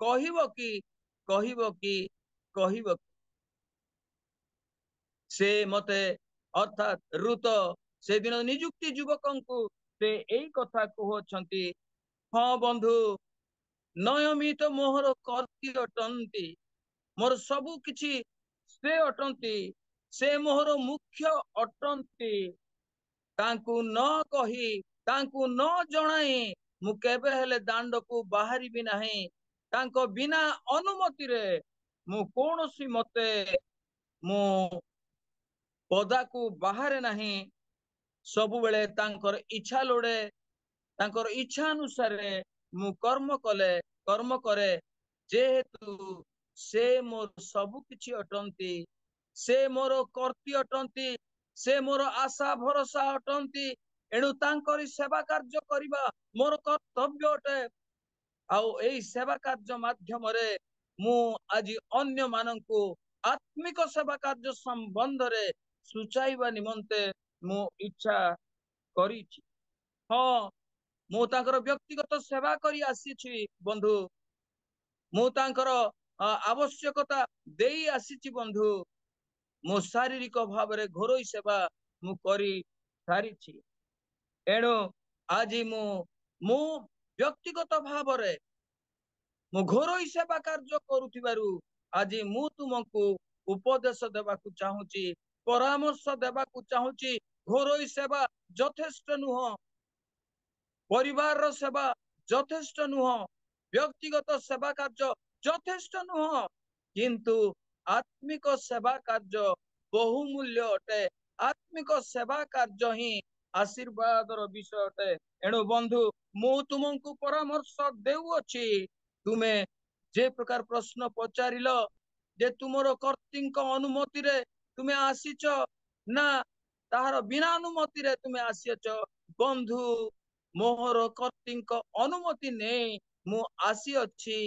कहिबो कि से मते अर्थात रुत से दिन नियुक्ति युवकंकु से एई कथा कहउछंती हाँ बंधु नयमी तो मोहर कर्ती अटंती मोर सबु किछि से अटंती से मोहर मुख्य अटंती तांकु न कही तांकु न जणाई मु केबे हेले दांड को बाहरी भी नहीं तांको बिना अनुमति रे मु कोनोसी मते मु पदा को बाहरे नहीं सबु बेले तांकर इच्छा लोड़े तांकर इच्छा अनुसार मु कर्म कले कर्म करे जेहेतु से मोर सब किछि अटंती से मोर कर्ती अटंती से मोर आशा भरोसा अटंती एणु तांकरी सेवा कार्य करिबा मोर कर्तव्य अटे आउ एई सेवा कार्य माध्यम रे मु आज अन्य मानंकु आत्मिक सेवा कार्य संबंध रे सुचाइबा निमंते मु इच्छा करिछि हाँ मु तांकर व्यक्तिगत सेवा करी आसीछि बंधु मु तांकर आवश्यकता देई आसीछि बंधु मो शारीरिक भाव रे घरोई सेवा मु करी सारिछि एणु आज मु मु व्यक्तिगत भाव रे मु घरोई सेवा कार्य करुथिबारु आज मु तुमको उपदेश देबाकू चाहूची परामर्श देबाकू चाहूची घरोई सेवा यथेष्ट नुह परिवार रो सेवा यथेष्ट नुह व्यक्तिगत सेवा कार्य यथेष्ट नुह किंतु आत्मिक सेवा कार्य बहुमूल्य अटे आत्मिक सेवा कार्य ही आशीर्वादर विषय अटे एणु बंधु मु तुमको परामर्श देउअछि तुमे जे प्रकार प्रश्न पचारिल जे तुमरो कर्तिंक अनुमति रे तुमे आसीच ना ताहार बिना अनुमति रे तुमे आसीच बंधु मोहर कर्तिंक अनुमति ने मु आसी अछि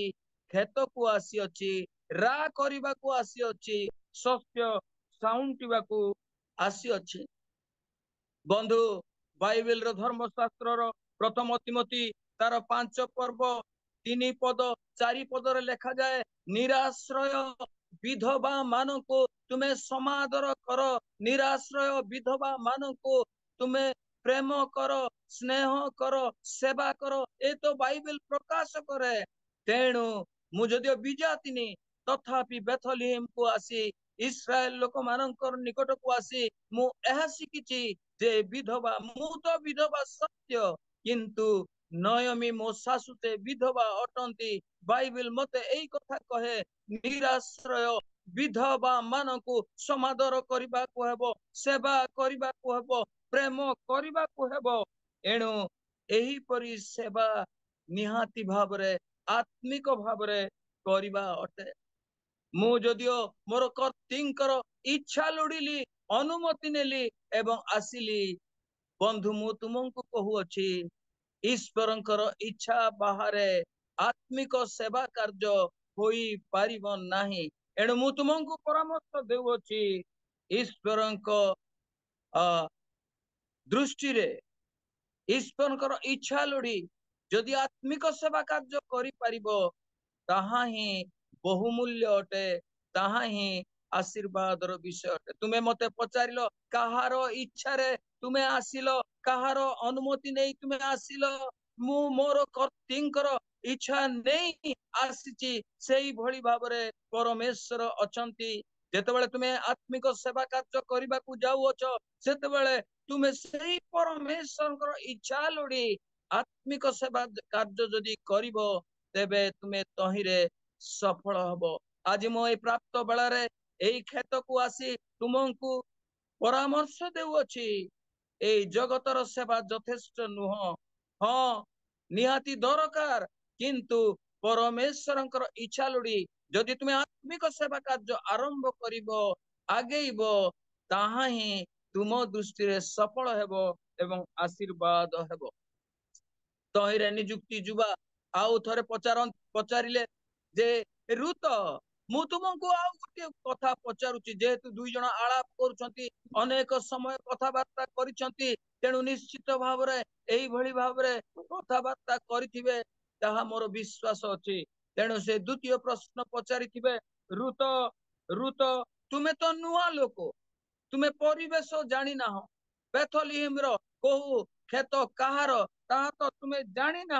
खेत को आसी अछि रा करिबा को आसी अछि शस्य साउंटिबा को आसी अछि बंधु बाइबल रो धर्मशास्त्र रो प्रथम तिमोथी तार 5 पर्व 3 पद 4 पद रे लिखा जाए निराश्रय विधवा मानको तुमे समादर कर निराश्रय विधवा मानको तुमे प्रेम कर स्नेह कर सेवा कर ए तो बाइबल प्रकाश करे तेणु मु जदियो विजातिनी तथापि बेथलेहेम को आसी इस्राएल लोक मानकर निकट को आसी मु एहा शिखिछि जे विधवा मु तो विधवा सत्य किंतु नयमी मो सासुते विधवा अटंती बाइबल मते एई कथा कहे निराश्रय विधवा मानकु समादर करिबा को हेबो सेवा करिबा को हेबो प्रेम करिबा को हेबो एणु एही परि सेवा निहाती भाबरे आत्मिक भाबरे करिबा अटे मु जदियो मोर कर्तिंकर इच्छा लोडिली अनुमति नेली एवं आसिली बंधु मु तुमको कहूअछि ईश्वरंकर इच्छा बाहरे आत्मिक सेवा कार्य होई पारिबो नाही एणु मु तुमको परामर्श देउअछि ईश्वरंक दृष्टि रे ईश्वरंकर इच्छा लोडी जदि आत्मिक सेवा कार्य करि पारिबो ताहा ही बहुमूल्य अटे ताहा ही आशीर्वादर विषय अटे तुमे मते पचारिलो काहार इच्छा रे तुमे आसिलो काहार अनुमति नहीं तुमे आसिलो मु मोर कर्तिंकर इच्छा नहीं आसीची सेई भली भाबरे परमेश्वर अछंती जेतेबेले तुमे आत्मिक सेवा कार्य करिबा को जाउअछ सेतेबेले तुमे सेई परमेश्वरकर इच्छा लोडी आत्मिक सेवा कार्य जदि करिबो तेबे तुमे तहिरे सफल हबो आज मो ए प्राप्त बेला रे एई खेत को आसी तुमको परामर्श देउअछि एई जगतर सेवा यथेष्ट नुह हाँ निहाती दरकार किंतु परमेश्वरंकर इच्छा लोडी जदि तुमे आत्मिक सेवा कार्य आरंभ करिबो आगेइबो ताहा ही तुम दृष्टि रे सफल हेबो एवं आशीर्वाद हेबो तहिरे नियुक्ति जुबा आउ थरे पचारिले जे ऋत मु तुमको आउ गोटे कथा पचारुछि जेहेतु दुई जण आलाप करूछंती अनेक समय कथाबार्ता करिछंती तेणु निश्चित भाव रे एई भली भाव रे कथाबार्ता करिथिबे ताहा मोर विश्वास अछि तेणु से द्वितीय प्रश्न पचारिथिबे ऋत ऋत तुमे तो नुआ लोक तुमे परिवेश जानी ना बेथलेहेम रो कहू खेत काहार ताहा तो तुमे जानी ना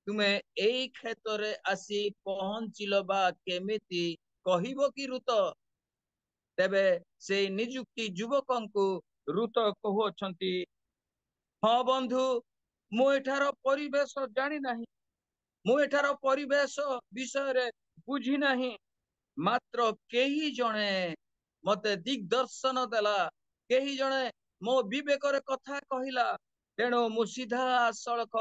तुमे एई क्षेत्र आसी पहुंचिल बा केमिति कहिबो कि ऋत तेबे से नियुक्ति युवकंकु ऋत कहउछंती हाँ बंधु मु एठार परिवेश जानी नाही मु एठार परिवेश विषय रे बुझी नाही मात्र केही जणे मते दिग्दर्शन देला केही जणे मो विवेक रे कथा कहिला तेणु मु सीधा सड़क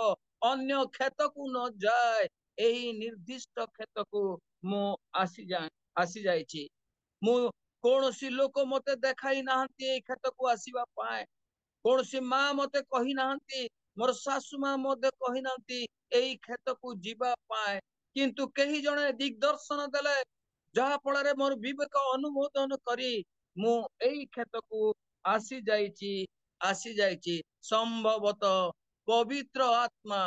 अन्य खेत को न जाए ଏହି ନିର୍ଦ୍ଦିଷ୍ଟ କ୍ଷେତ୍ରକୁ ମୁଁ ଆସି ଯାଇଛି। ମୁଁ କୌଣସି ଲୋକ ମତେ ଦେଖାଇ ନାହାନ୍ତି ଏଇ କ୍ଷେତ୍ରକୁ ଆସିବା ପାଇଁ। କୌଣସି ମା ମତେ କହି ନାହାନ୍ତି, ମୋର ଶାଶୁ ମା ମତେ କହି ନାହାନ୍ତି ଏଇ କ୍ଷେତ୍ରକୁ ଯିବା ପାଇଁ। କିନ୍ତୁ କେହି ଜଣେ ଦିଗ୍ଦର୍ଶନ ଦେଲେ, ଯାହା ଫଳରେ ମୋର ବିବେକ ଅନୁମୋଦନ କରି ମୁଁ ଏଇ କ୍ଷେତ୍ରକୁ ଆସି ଯାଇଛି। ସମ୍ଭବତଃ ପବିତ୍ର ଆତ୍ମା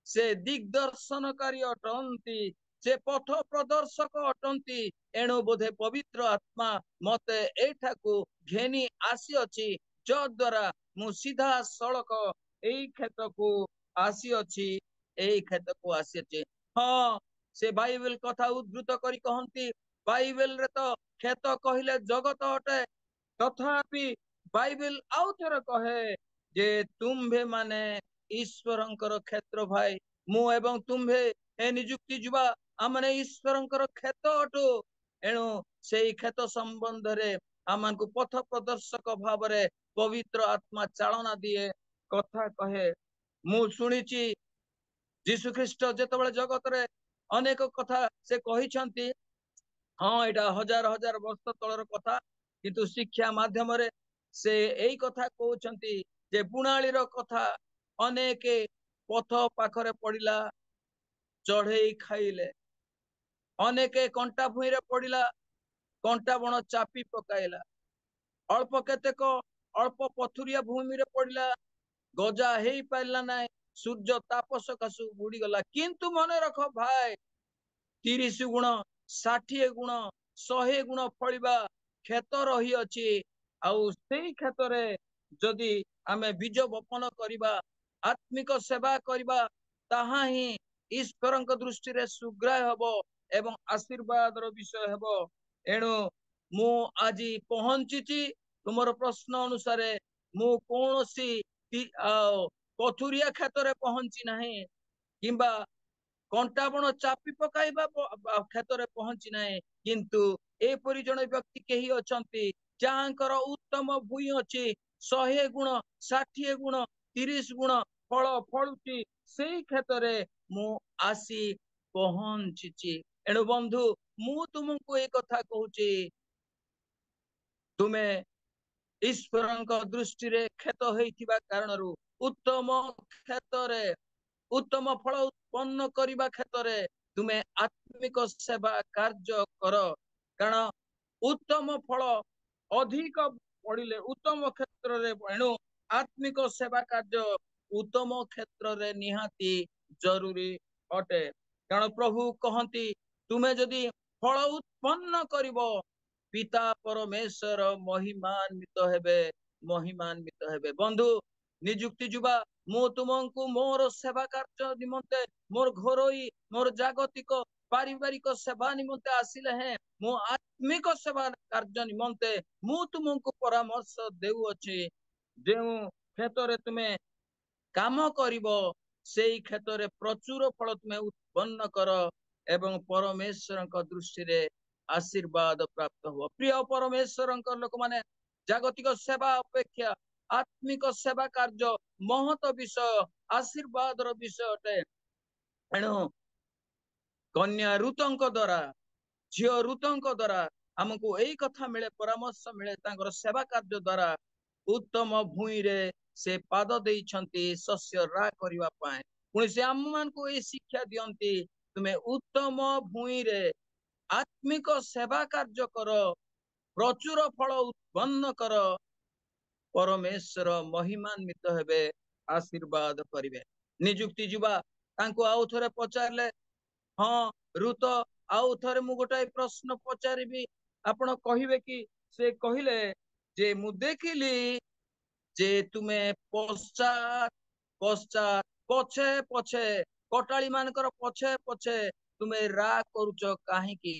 ସେ ଦିଗ୍ଦର୍ଶନକାରୀ ଅଟନ୍ତି, ସେ ପଥ ପ୍ରଦର୍ଶକ ଅଟନ୍ତି। ଏଣୁ ବୋଧେ ପବିତ୍ର ଆତ୍ମା ମତେ ଏଇଠାକୁ ଘେନି ଆସିଅଛି, ଯଦ୍ୱାରା ମୁଁ ସିଧା ସଳଖ ଏଇ କ୍ଷେତ୍ରକୁ ଆସିଅଛି। ହଁ, ସେ ବାଇବେଲ କଥା ଉଦ୍ଧୃତ କରି କହନ୍ତି, ବାଇବେଲରେ ତ କ୍ଷେତ କହିଲେ ଜଗତ ଅଟେ, ତଥାପି ବାଇବେଲ ଆଉ ଥରେ କହେ ଯେ ତୁମ୍ଭେ ମାନେ ଈଶ୍ୱରଙ୍କର କ୍ଷେତ୍ର। ଭାଇ, ମୁଁ ଏବଂ ତୁମ୍ଭେ ଏ ନିଯୁକ୍ତି ଯିବା ଆମମାନେ ଈଶ୍ୱରଙ୍କର କ୍ଷେତ ଅଟୁ। ଏଣୁ ସେଇ କ୍ଷେତ ସମ୍ବନ୍ଧରେ ଆମକୁ ପଥ ପ୍ରଦର୍ଶକ ଭାବରେ ପବିତ୍ର ଆତ୍ମା ଚାଳନା ଦିଏ, କଥା କହେ। ମୁଁ ଶୁଣିଛି ଯୀଶୁ ଖ୍ରୀଷ୍ଟ ଯେତେବେଳେ ଜଗତରେ ଅନେକ କଥା ସେ କହିଛନ୍ତି, ହଁ ଏଇଟା ହଜାର ହଜାର ବର୍ଷ ତଳର କଥା, କିନ୍ତୁ ଶିକ୍ଷା ମାଧ୍ୟମରେ ସେ ଏଇ କଥା କହୁଛନ୍ତି ଯେ ବୁଣାଳିର କଥା। ଅନେକ ପଥ ପାଖରେ ପଡିଲା, ଚଢେଇ ଖାଇଲେ। ଅନେକ କଣ୍ଟା ଭୂଇଁରେ ପଡିଲା, କଣ୍ଟା ବଣ ଚାପି ପକାଇଲା। ଅଳ୍ପ କେତେକ ଅଳ୍ପ ପଥୁରିଆ ଭୂମିରେ ପଡିଲା, ଗଜା ହେଇ ପାରିଲା ନାହିଁ, ସୂର୍ଯ୍ୟ ତାପ ସକାଶୁ ବୁଡିଗଲା। କିନ୍ତୁ ମନେ ରଖ ଭାଇ, 30 ଗୁଣ, 60 ଗୁଣ, 100 ଗୁଣ ଫଳିବା କ୍ଷେତ ରହିଅଛି। ଆଉ ସେଇ କ୍ଷେତ୍ରରେ ଯଦି ଆମେ ବୀଜ ବପନ କରିବା, ଆତ୍ମିକ ସେବା କରିବା, ତାହା ହିଁ ଈଶ୍ୱରଙ୍କ ଦୃଷ୍ଟିରେ ସୁଗ୍ରାହ୍ୟ ହେବ ଏବଂ ଆଶୀର୍ବାଦର ବିଷୟ ହେବ। ଏଣୁ ମୁଁ ଆଜି ପହଞ୍ଚିଛି ତୁମର ପ୍ରଶ୍ନ ଅନୁସାରେ। ମୁଁ କୌଣସି ପଥୁରିଆ କ୍ଷେତ୍ରରେ ପହଞ୍ଚି ନାହିଁ, କିମ୍ବା କଣ୍ଟା ବଣ ଚାପି ପକାଇବା କ୍ଷେତ୍ରରେ ପହଞ୍ଚି ନାହିଁ। କିନ୍ତୁ ଏପରି ଜଣେ ବ୍ୟକ୍ତି କେହି ଅଛନ୍ତି ଯାହାଙ୍କର ଉତ୍ତମ ଭୂଇଁ ଅଛି, 100 ଗୁଣ, 60 ଗୁଣ, 30 ଗୁଣ ଫଳ ଫଳୁଛି। ସେଇ କ୍ଷେତ୍ରରେ ମୁଁ ଆସି ପହଞ୍ଚିଛି। ଏଣୁ ବନ୍ଧୁ, ମୁଁ ତୁମକୁ ଏ କଥା କହୁଛି, ତୁମେ ଈଶ୍ୱରଙ୍କ ଦୃଷ୍ଟିରେ କ୍ଷେତ ହେଇଥିବା କାରଣରୁ ଉତ୍ତମ କ୍ଷେତ୍ରରେ, ଉତ୍ତମ ଫଳ ଉତ୍ପନ୍ନ କରିବା କ୍ଷେତ୍ରରେ ତୁମେ ଆତ୍ମିକ ସେବା କାର୍ଯ୍ୟ କର। କାରଣ ଉତ୍ତମ ଫଳ ଅଧିକ ପଡିଲେ ଉତ୍ତମ କ୍ଷେତ୍ରରେ, ଏଣୁ ଆତ୍ମିକ ସେବା କାର୍ଯ୍ୟ ଉତ୍ତମ କ୍ଷେତ୍ରରେ ନିହାତି ଜରୁରୀ ଅଟେ। କାରଣ ପ୍ରଭୁ କହନ୍ତି, ତୁମେ ଯଦି ଫଳ ଉତ୍ପନ୍ନ କରିବ, ପିତା ପରମେଶ୍ୱର ମହିମାନ୍ବିତ ହେବେ। ବନ୍ଧୁ, ନିଯୁକ୍ତି ଯିବା, ମୁଁ ତୁମକୁ ମୋର ସେବା କାର୍ଯ୍ୟ ନିମନ୍ତେ, ମୋର ଘରୋଇ, ମୋର ଜାଗତିକ ପାରିବାରିକ ସେବା ନିମନ୍ତେ ଆସିଲେ ହେଁ, ମୁଁ ଆତ୍ମିକ ସେବା କାର୍ଯ୍ୟ ନିମନ୍ତେ ମୁଁ ତୁମକୁ ପରାମର୍ଶ ଦେଉଅଛି। ଯେଉଁ କ୍ଷେତ୍ରରେ ତୁମେ କାମ କରିବ, ସେଇ କ୍ଷେତ୍ରରେ ପ୍ରଚୁର ଫଳ ତୁମେ ଉତ୍ପନ୍ନ କର ଏବଂ ପରମେଶ୍ୱରଙ୍କ ଦୃଷ୍ଟିରେ ଆଶୀର୍ବାଦ ପ୍ରାପ୍ତ ହୁଅ। ପ୍ରିୟ ପରମେଶ୍ୱରଙ୍କ ଲୋକମାନେ, ଜାଗତିକ ସେବା ଅପେକ୍ଷା ଆତ୍ମିକ ସେବା କାର୍ଯ୍ୟ ମହତ ବିଷୟ, ଆଶୀର୍ବାଦର ବିଷୟ ଅଟେ। ଏଣୁ କନ୍ୟା ଋତଙ୍କ ଦ୍ଵାରା, ଝିଅ ଋତଙ୍କ ଦ୍ଵାରା ଆମକୁ ଏଇ କଥା ମିଳେ, ପରାମର୍ଶ ମିଳେ। ତାଙ୍କର ସେବା କାର୍ଯ୍ୟ ଦ୍ଵାରା ଉତ୍ତମ ଭୂଇଁରେ ସେ ପାଦ ଦେଇଛନ୍ତି ଶସ୍ୟ ରା କରିବା ପାଇଁ। ପୁଣି ସେ ଆମମାନଙ୍କୁ ଏଇ ଶିକ୍ଷା ଦିଅନ୍ତି, ତୁମେ ଉତ୍ତମ ଭୂଇଁରେ ଆତ୍ମିକ ସେବା କାର୍ଯ୍ୟ କର, ପ୍ରଚୁର ଫଳ ଉତ୍ପନ୍ନ କର, ପରମେଶ୍ୱର ମହିମାନ୍ବିତ ହେବେ, ଆଶୀର୍ବାଦ କରିବେ। ନିଯୁକ୍ତି ଯିବା ତାଙ୍କୁ ଆଉ ଥରେ ପଚାରିଲେ, ହଁ ଋତ, ଆଉ ଥରେ ମୁଁ ଗୋଟାଏ ପ୍ରଶ୍ନ ପଚାରିବି, ଆପଣ କହିବେ କି? ସେ କହିଲେ ଯେ ମୁଁ ଦେଖିଲି ଯେ ତୁମେ ପଛେ ପଛେ କଟାଳି ମାନଙ୍କର ପଛେ ପଛେ ତୁମେ ରା କରୁଛ କାହିଁକି?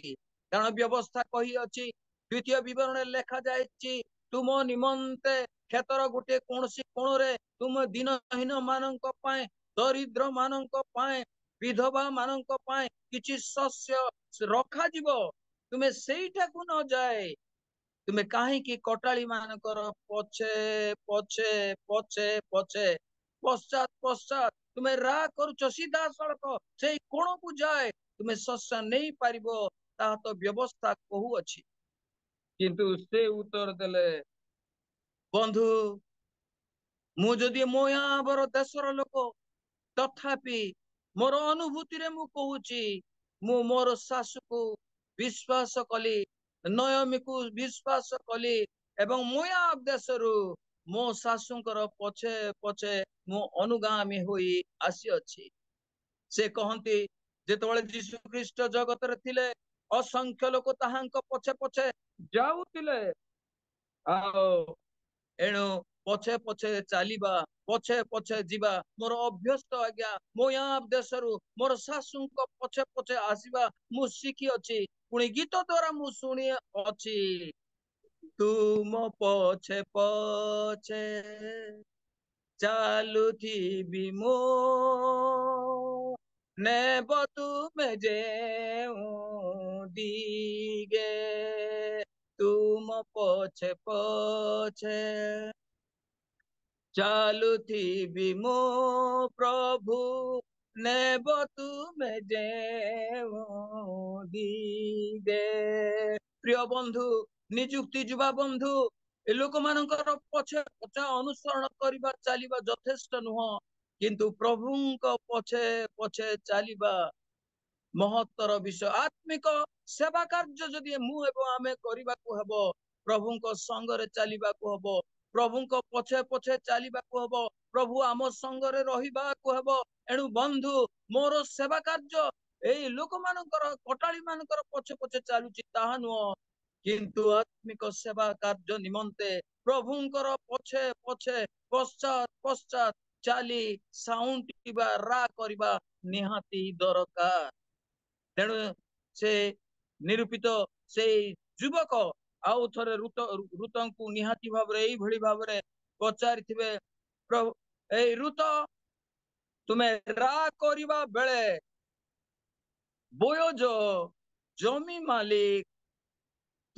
କାରଣ ବ୍ୟବସ୍ଥା କହିଅଛି, ଦ୍ୱିତୀୟ ବିବରଣରେ ଲେଖା ଯାଇଛି, ତୁମ ନିମନ୍ତେ କ୍ଷେତର ଗୋଟିଏ କୌଣସି କୋଣରେ ତୁମ ଦିନହୀନ ମାନଙ୍କ ପାଇଁ, ଦରିଦ୍ର ମାନଙ୍କ ପାଇଁ, ବିଧବା ମାନଙ୍କ ପାଇଁ କିଛି ଶସ୍ୟ ରଖାଯିବ। ତୁମେ ସେଇଠାକୁ ନ ଯାଏ ତୁମେ କାହିଁକି କଟାଳି ମାନଙ୍କର ପଛେ ପଛେ ପଛେ ପଛେ ପଶ୍ଚାତ ପଶ୍ଚାତ तुमे रा करुच सीधा सड़क से कोण को जाए तुमे शस्य नहीं पारिबो ता तो व्यवस्था कहू अछि किंतु से उत्तर देले बंधु मु जदि मो यहाँ बर देशर लोक तथापि मोर अनुभूति रे मु कहूची मु मोर सासु को विश्वास कली नयमी को विश्वास कली एवं मोयाब देशरू मो सासुंकर पछे पछे मु अनुगामी होई आसी अछि से कहंती जेतबळे यीशु ख्रीष्ट जगत रे थिले असंख्य लोक ताहांक पछे पछे जाउतिले आओ एणु पछे पछे चालिबा पछे पछे जीवा मोर अभ्यस्त आज्ञा मो यहाँ देशरू मोर सासुंक पछे पछे आसीबा मु शिखी अछि पुणी गीत द्वारा मु शुणी अछि तुम पछे पछे चालुथिबि मो नेब तुमे जेउ दिगे तुम पछे पछे चालुथिबि मो प्रभु नेब तुमे जेउ दिगे प्रिय बंधु निजुक्ति जुवा बंधु ए लोक मानकर पछे पछे अनुसरण करिबा चालिबा यथेष्ट नुह किंतु प्रभुंक पछे पछे चालिबा महत्तर विषय आत्मिक सेवा कार्य जदि मु एवं आमे करिबाकू हबो प्रभुंक संगरे चालिबाकू हबो प्रभुंक पछे पछे चालिबाकू हबो प्रभु आम संगरे रहिबाकू हबो एणु बंधु मोर सेवा कार्य एई लोक मानकर कटाळी मानकर पछे पछे चालुची ताहा नुह किंतु आत्मिक सेवा कार्य निमंते प्रभुंकर पछे पछे पश्चात पश्चात चाली साउंटिबा रा करिबा निहाती दरकार तेणु से निरूपित से युवक आउ थरे ऋतंकु निहाती भावरे एई भଳି भावरे पचारिथिबे प्रभु ए ऋत तुमे रा करिबा बेले बोयज जमी मालिक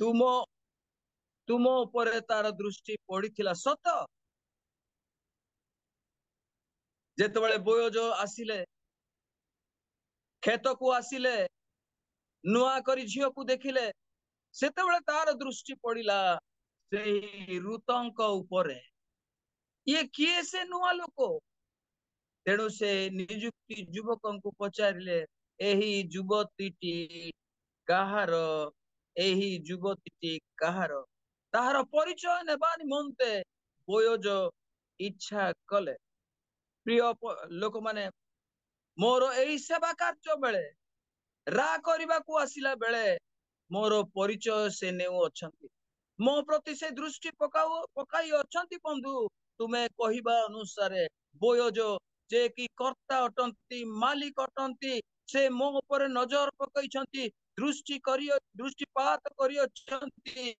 तुम उपरे तार दृष्टि पड़िथिला सत जेतबळे बोयज आसिले खेत को आसिले नुआ करी झियो को देखिले सेतेबळे तार दृष्टि पड़िला से ऋतंक उपरे ये किए से नुआ लोक तेणु से निजुक्ति युवकंकु पचारिले एही युवतीटी काहार एही युवतीटी काहार ताहार परिचय नेबा निमंते बोयज इच्छा कले प्रिय लोक माने मोर एही सेवा कार्य बेले रा करिबा को आसिला बेले मोर परिचय से नेउ अछंती मो प्रति से दृष्टि पकाई अछंती बंधु तुमे कहिबा अनुसारे बोयज जे कि कर्ता अटंती मालिक अटंती से मो ऊपर नजर पकाइछंती दृष्टिपात करि अछंती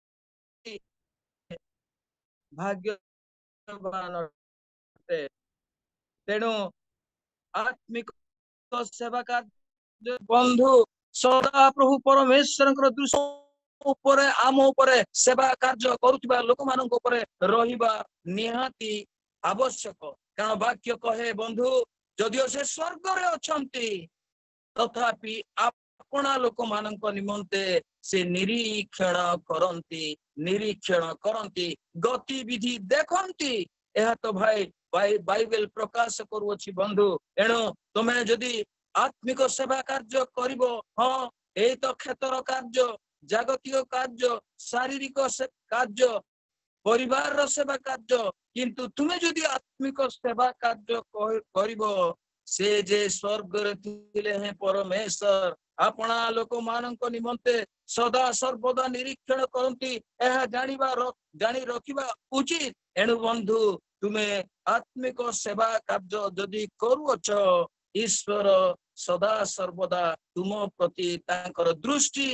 भाग्यवान अटे तेणु आत्मिक सेवा कार्य बंधु सदा प्रभु परमेश्वर दृष्टि उपरे आम उपरे सेवा कार्य करुवा लोक मान रहिबा निहाती आवश्यक कारण वाक्य कहे बंधु जदिओ से स्वर्ग रे अछंती तथापि अपना लोक मानक निमंते से निरीक्षण करंती गतिविधि देखंती यह तो भाई बाइबल प्रकाश करुअछि बंधु एणु तुमे जदि आत्मिक सेवा कार्य करिवो हाँ ए तो क्षेत्र कार्य जागतिक कार्य शारीरिक कार्य परिवार सेवा कार्य किंतु तुमे जदि आत्मिक सेवा कार्य करिवो से जे स्वर्ग रे थिले हैं परमेश्वर अपना लोक मानक निमंते सदा सर्वदा निरीक्षण करंती यह जानी रखिबा उचित एणु बंधु तुमे आत्मिक सेवा कार्य जदि करुअछ ईश्वर सदा सर्वदा तुम प्रति तांकर दृष्टि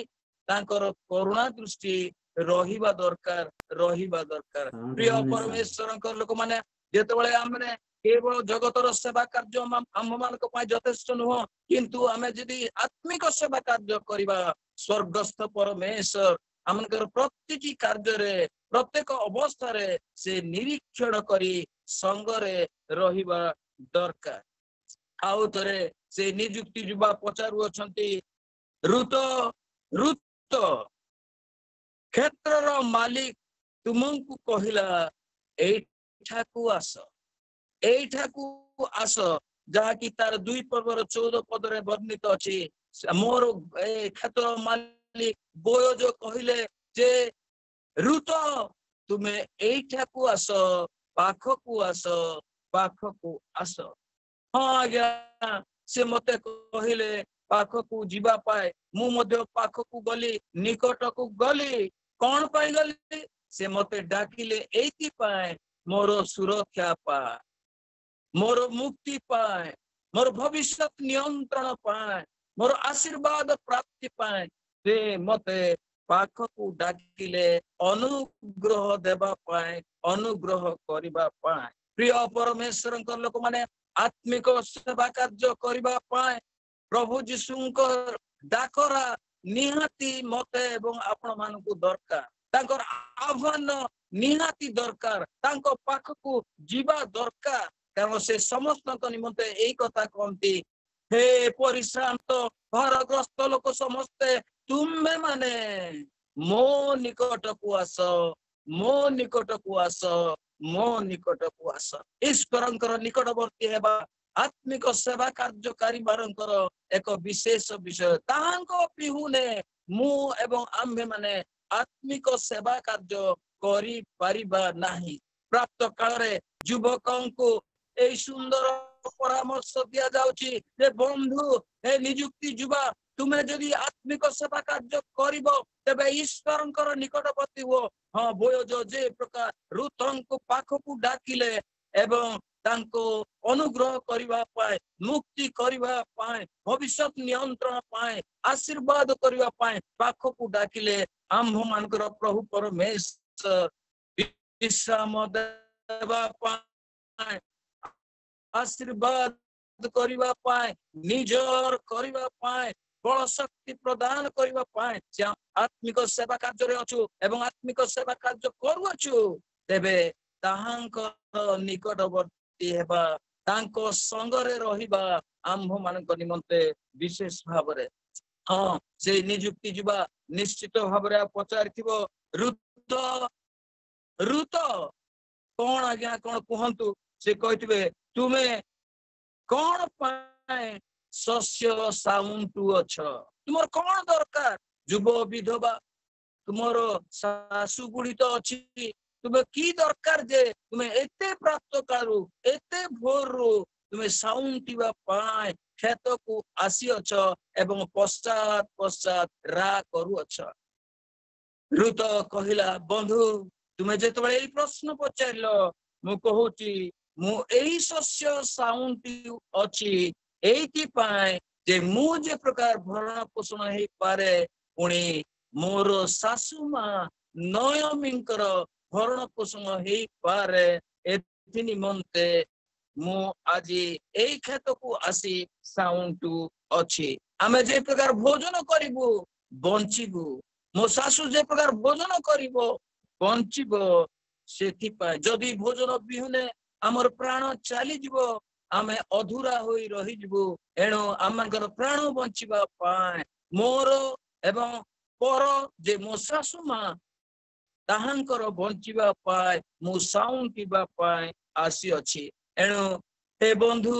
तांकर करुणा दृष्टि रहिबा दरकार प्रिय परमेश्वर लोक माने जेतबळे हमने केवल जगतर सेवा कार्य आम मानक पय यथेष्ट नुह किंतु आमे जदि आत्मिक सेवा कार्य करिबा स्वर्गस्थ परमेश्वर आमनकर प्रतिटी कार्य रे प्रत्येक अवस्था रे से निरीक्षण करी संग रे रहिबा दरकार आउ थरे से नियुक्ति जुबा पचारु अछंती ऋत ऋत क्षेत्रर मालिक तुमको कहिला एठाकू आस जहाँकि तार 2 पर्वर 14 पदरे वर्णित अछि मोर क्षेत्र मालिक बोयज कहिले जे ऋत तुमे एठाकू आस पाखकू आस हाँ आज्ञा से मते कहिले पाखकू जीवा पाए मु मध्य पाखकू गली निकटकू गली कौन पाई गली से मते डाकिले एति पाए मोर सुरक्षा पाए मोर मुक्ति पाए मोर भविष्य नियंत्रण पाए मोर आशीर्वाद प्राप्ति पाए से मते पाखकू डाकिले अनुग्रह देवा पाए अनुग्रह करिबा पाए प्रिय परमेश्वर लोक माने आत्मिक सेवा कार्य करिबा पाए प्रभु जीशुंको डाकरा निहाती मते एवं आपण मानकू दरकार तांकर आह्वान निहाती दरकार तांको पाखकू जीवा दरकार कारण से समस्त निमंते यही कथा कहती हे परिश्रांत भारग्रस्त लोक समस्ते तुम्हें माने मो निकटकू आस मो निकटकू आस मो निकटकू आस ईश्वरंकर निकटवर्ती हेबा आत्मिक सेवा कार्यकारी मानकर एक विशेष विषय तांको पिहुने मु एवं आम्भे माने आत्मिक सेवा कार्य करि परिबा नाही प्राप्त काल रे युवकंको ए सुंदर परामर्श दिया जाउची जे बंधु ए नियुक्ति जुबा तुमे जदि आत्मिक सेवा कार्य करिवो तबे ईश्वरंकर निकटवर्ती हो हाँ बोयज जे प्रकार ऋतंको पाखकू डाकिले एवं तांको अनुग्रह करिवा पाए मुक्ति करिवा पाए भविष्य नियंत्रण पाए आशीर्वाद करिवा पाए पाखकू डाकिले आम्भ मानकर प्रभु परमेश्वर विश्राम देवा पाए आशीर्वाद करिवा पाए निजर करिवा पाए बल शक्ति प्रदान करिवा पाए आत्मिक सेवा कार्य रे अछु एवं आत्मिक सेवा कार्य करू अछु तेबे ताहांकर निकटवर्ती हेबा तांको संगरे रहिबा आम्भ मानक निमंते विशेष भावरे हाँ से नियुक्ति जुबा निश्चित भावरे पचारिथिबो ऋत ऋत कौन आज्ञा कौन कहंतु से कहथिबे तुमे कौन पाए शस्य साउंटू अछ तुमर कौन दरकार युव विधवा तुमर सासु बुढ़ी तो अछि तुमे की दरकार जे तुमे एते प्राप्त कारू एते भोरु तुमे साउंटीबा पाए खेत को आसी अछ एवं पश्चात पश्चात रा करू अछ ऋत कहिला बंधु तुमे जेतबे एई प्रश्न पचारलो मु कहूची मु एई शस्य साउंटी अछि एइति पाए जे मु जे प्रकार भरण पोषण हे पारे पुणी मोर सासु मा नयमींकर भरण पोषण हे पारे एथि निमंते मु आजी एई खेत को आसी साउंटू अछि आमे जे प्रकार भोजन करिबु बंचिबु मो सासु जे प्रकार भोजन करिबो बंचिबो सेथि पाए जदि भोजन बिहुने हमर प्राण चली जीवो आमे अधूरा होई रही जीवो एणो आमकर प्राण बंचिबा पाए मोर एवं पर जे मो सासु मा ताहांकर बंचिबा पाए मु साउंटिबा पाए आसी अछि एणो हे बंधु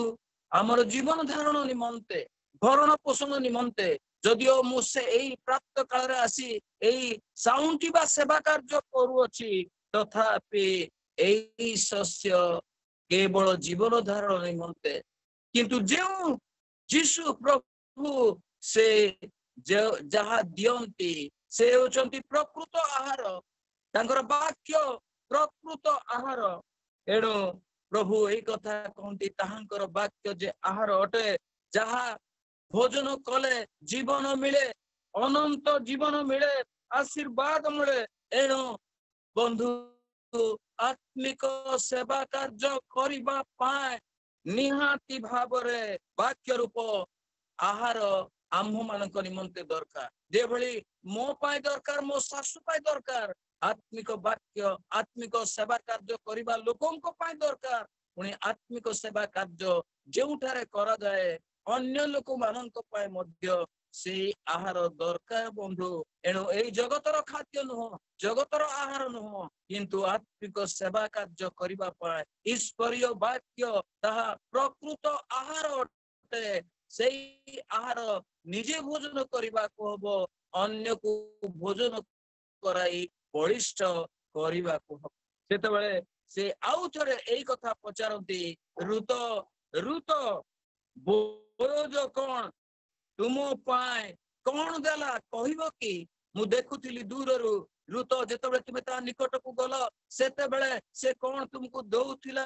हमर जीवन धारण निमंते भरण पोषण निमंते जदिओ मु से एई प्राप्त काल रे आसी एई साउंटिबा सेवा कार्य करू अछि तथापि एई शस्य केवल जीवन धारण निमंते किंतु जो जीशु प्रभु से जहा दियंती से होचंती प्रकृत आहार तांकर वाक्य प्रकृत आहार एणो प्रभु एई कथा कहंती ताहांकर वाक्य जे आहार अटे जहा भोजन कले जीवन मिले अनंत जीवन मिले आशीर्वाद मिले एणो बंधु आत्मिक सेवा कार्य करिबा पाए निहाती भावरे वाक्य रूप आहार आम्भ मानक निमंते दरकार जे भली मो पाए दरकार मो सासु पाए दरकार आत्मिक वाक्य आत्मिक सेवा कार्य करिबा लोकंको पाए दरकार पुणी आत्मिक सेवा कार्य जोठारे करा जाए अन्य लोक मानक पाए मध्य से आहार दरकार बंधु एणु ए जगतर खाद्य नुह जगतर आहार नुह किंतु आत्मिक सेवा कार्य करिबा पाए ईश्वरीय वाक्य ताहा प्रकृत आहार अटे सेई आहार निजे भोजन करिबा को हबो अन्य को भोजन कराई बलिष्ठ करिबा को हबो सेतबेले से आउ थरे एई कथा पचारंती ऋत ऋत बोझ कौन तुम पाए कौन देला कहबो कि मु देखुथिली दूररु ऋत जेतबेले तुमे ता निकट को गल सेतेबेले से कौन तुमको दउथिला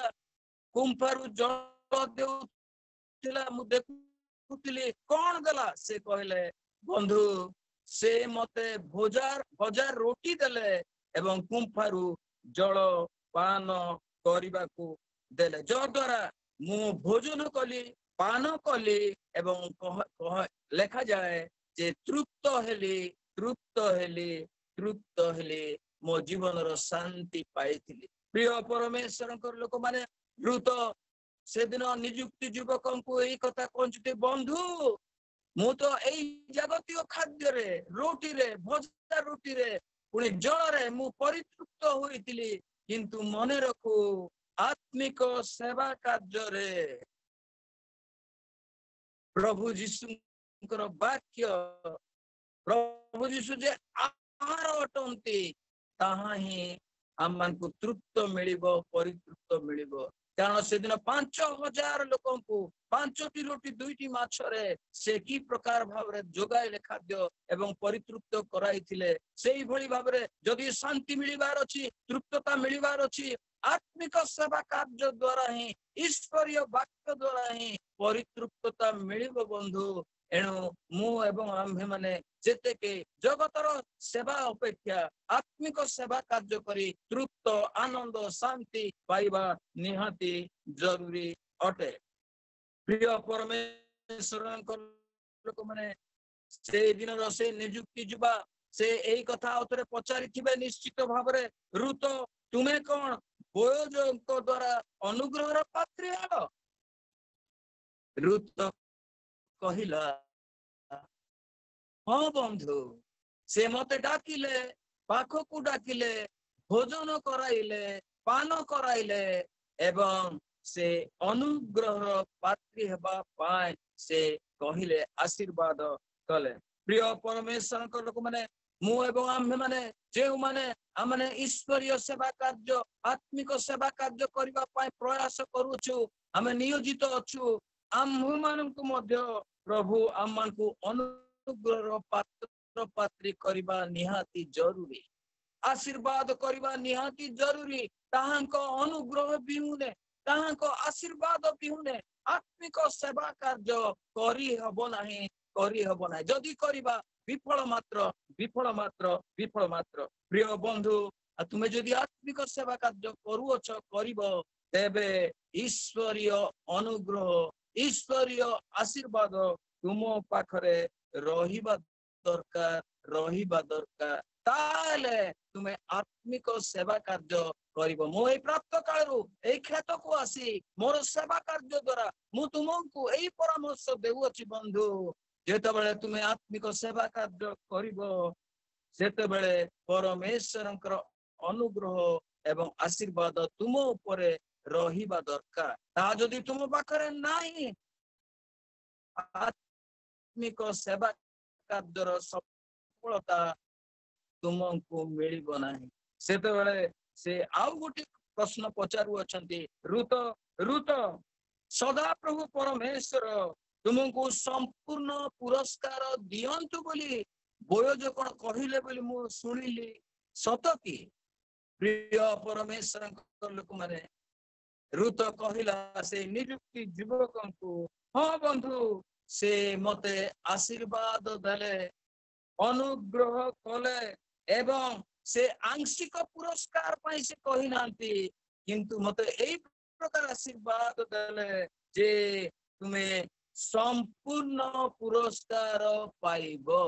कुंफारु जल देउथिला मु देखुथिली कौन देला से कहले बंधु से मते भजार रोटी देले एवं कुंफारु जल पान करने को देले जो द्वारा मु भोजन कली पान कली एवं लेखा जाए जे तृप्त हेली मो जीवन रो शांति पाइथिली प्रिय परमेश्वर लोक माने ऋत से दिन नियुक्ति युवक को यही कथा कहते बंधु मु तो यही जागतिक खाद्य रे रोटी रे भजा रोटी रे पुणी जल रे मु परितृप्त होइतिली किंतु मने रखु आत्मिक सेवा कार्य रे प्रभु जीशुଙ୍କର वाक्य प्रभु जीशु जे आहार अटंती ताहा ही हमको तृप्त मिलिबो परितृप्त मिलिबो कारण से दिन 5000 लोकों को 5टी रोटी 2टी माछ रे से की प्रकार भाव रे जोगाइले खाद्य एवं परितृप्त कराइथिले सेही भली भाव रे जदि शांति मिलिबार अछि तृप्तता मिलिबार अछि आत्मिक सेवा कार्य द्वारा ही ईश्वरीय वाक्य द्वारा ही परितृप्तता मिलिबो बंधु एणु मु एवं आम्भे माने जेते के जगतर सेवा अपेक्षा आत्मिक सेवा कार्य करी तृप्त आनंद शांति पाइबा निहाती जरूरी अटे प्रिय परमेश्वर लोक माने से दिन से नियुक्ति जुबा से एई कथा उतरे पचारि थिबे निश्चित भाव रे ऋत तुमे कोन बोयोजक द्वारा अनुग्रहर पात्री आलो ऋत कहिला हाँ बंधु से मते डाकिले पाखकु डाकिले भोजन कराइले पान कराइले एवं से अनुग्रह पात्री हेबा पाए से कहिले आशीर्वाद कले प्रिय परमेश्वर को लोक माने मु एवं आम्भे माने जे माने आमने ईश्वरीय सेवा कार्य आत्मिक सेवा कार्य करबा पाए प्रयास करूछु आमे नियोजित अछु आम्भे मानकु मध्य प्रभु आममानकु अनुग्रह पात्र पात्री करबा निहाती जरूरी आशीर्वाद करबा निहाती जरूरी ताहांको अनुग्रह बिहुने ताहांको आशीर्वाद बिहुने आत्मिक सेवा कार्य करी हबो नाही जदि करबा विफल मात्र प्रिय बंधु तुमे जदि आत्मिक सेवा कार्य करूअछ करिबो तेबे ईश्वरीय अनुग्रह ईश्वरीय आशीर्वाद तुम पाखरे रहिबा दरकार ताले तुमे आत्मिक सेवा कार्य करिबो मो ए प्राप्त कालरु ए खेत को आसी मोर सेवा कार्य द्वारा मु तुमको एई परामर्श देउछि बंधु जेतेबेले तुमे आत्मिक सेवा कार्य करिबो सेतेबेले परमेश्वरंकर अनुग्रह एवं आशीर्वाद तुम उपरे रहिबा दरकार ता जदि तुम पाखरे नाही आत्मिक सेवा कार्यर सफलता तुमको मिलिबो नाही सेतेबेले से आउ गोटे प्रश्न पचारु अछंती ऋत सदा प्रभु परमेश्वर तुमको संपूर्ण पुरस्कार दियंतु बोली बोयोजक कहिले बोली मु सुनिली सत की प्रिय परमेश्वर लोक माने ऋत कहिला से नियुक्ति युवक को हाँ बंधु से मते आशीर्वाद देले अनुग्रह कले एवं से आंशिक पुरस्कार पाई से कहि नांती किंतु मते एई प्रकार आशीर्वाद देले जे तुमे संपूर्ण पुरस्कार पाइबो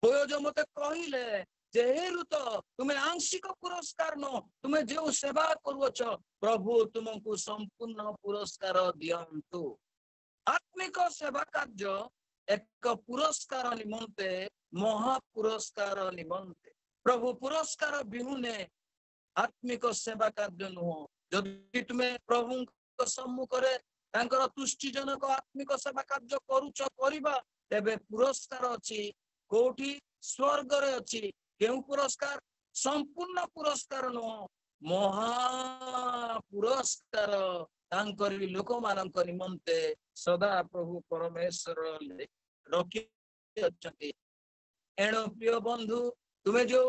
बोयोज मते कहिले जेहेतु तुम्हें आंशिक पुरस्कार न तुम्हें जो सेवा करुच प्रभु तुमको संपूर्ण पुरस्कार दियंतु। आत्मिक सेवा कार्य एक पुरस्कार निमंते महा पुरस्कार निमंते प्रभु पुरस्कार बिहुने आत्मिक सेवा कार्य नुह। जदि तुम्हें प्रभु सम्मुख तुष्टिजनक आत्मिक सेवा कार्य करुच करिबा तेबे पुरस्कार अछि कोठी स्वर्ग रे अछि। केउ पुरस्कार? संपूर्ण पुरस्कार नुह महा पुरस्कार तांकरी लोक मानक निमंते सदा प्रभु परमेश्वर रखी अछंती। एणु प्रिय बंधु तुम्हें जो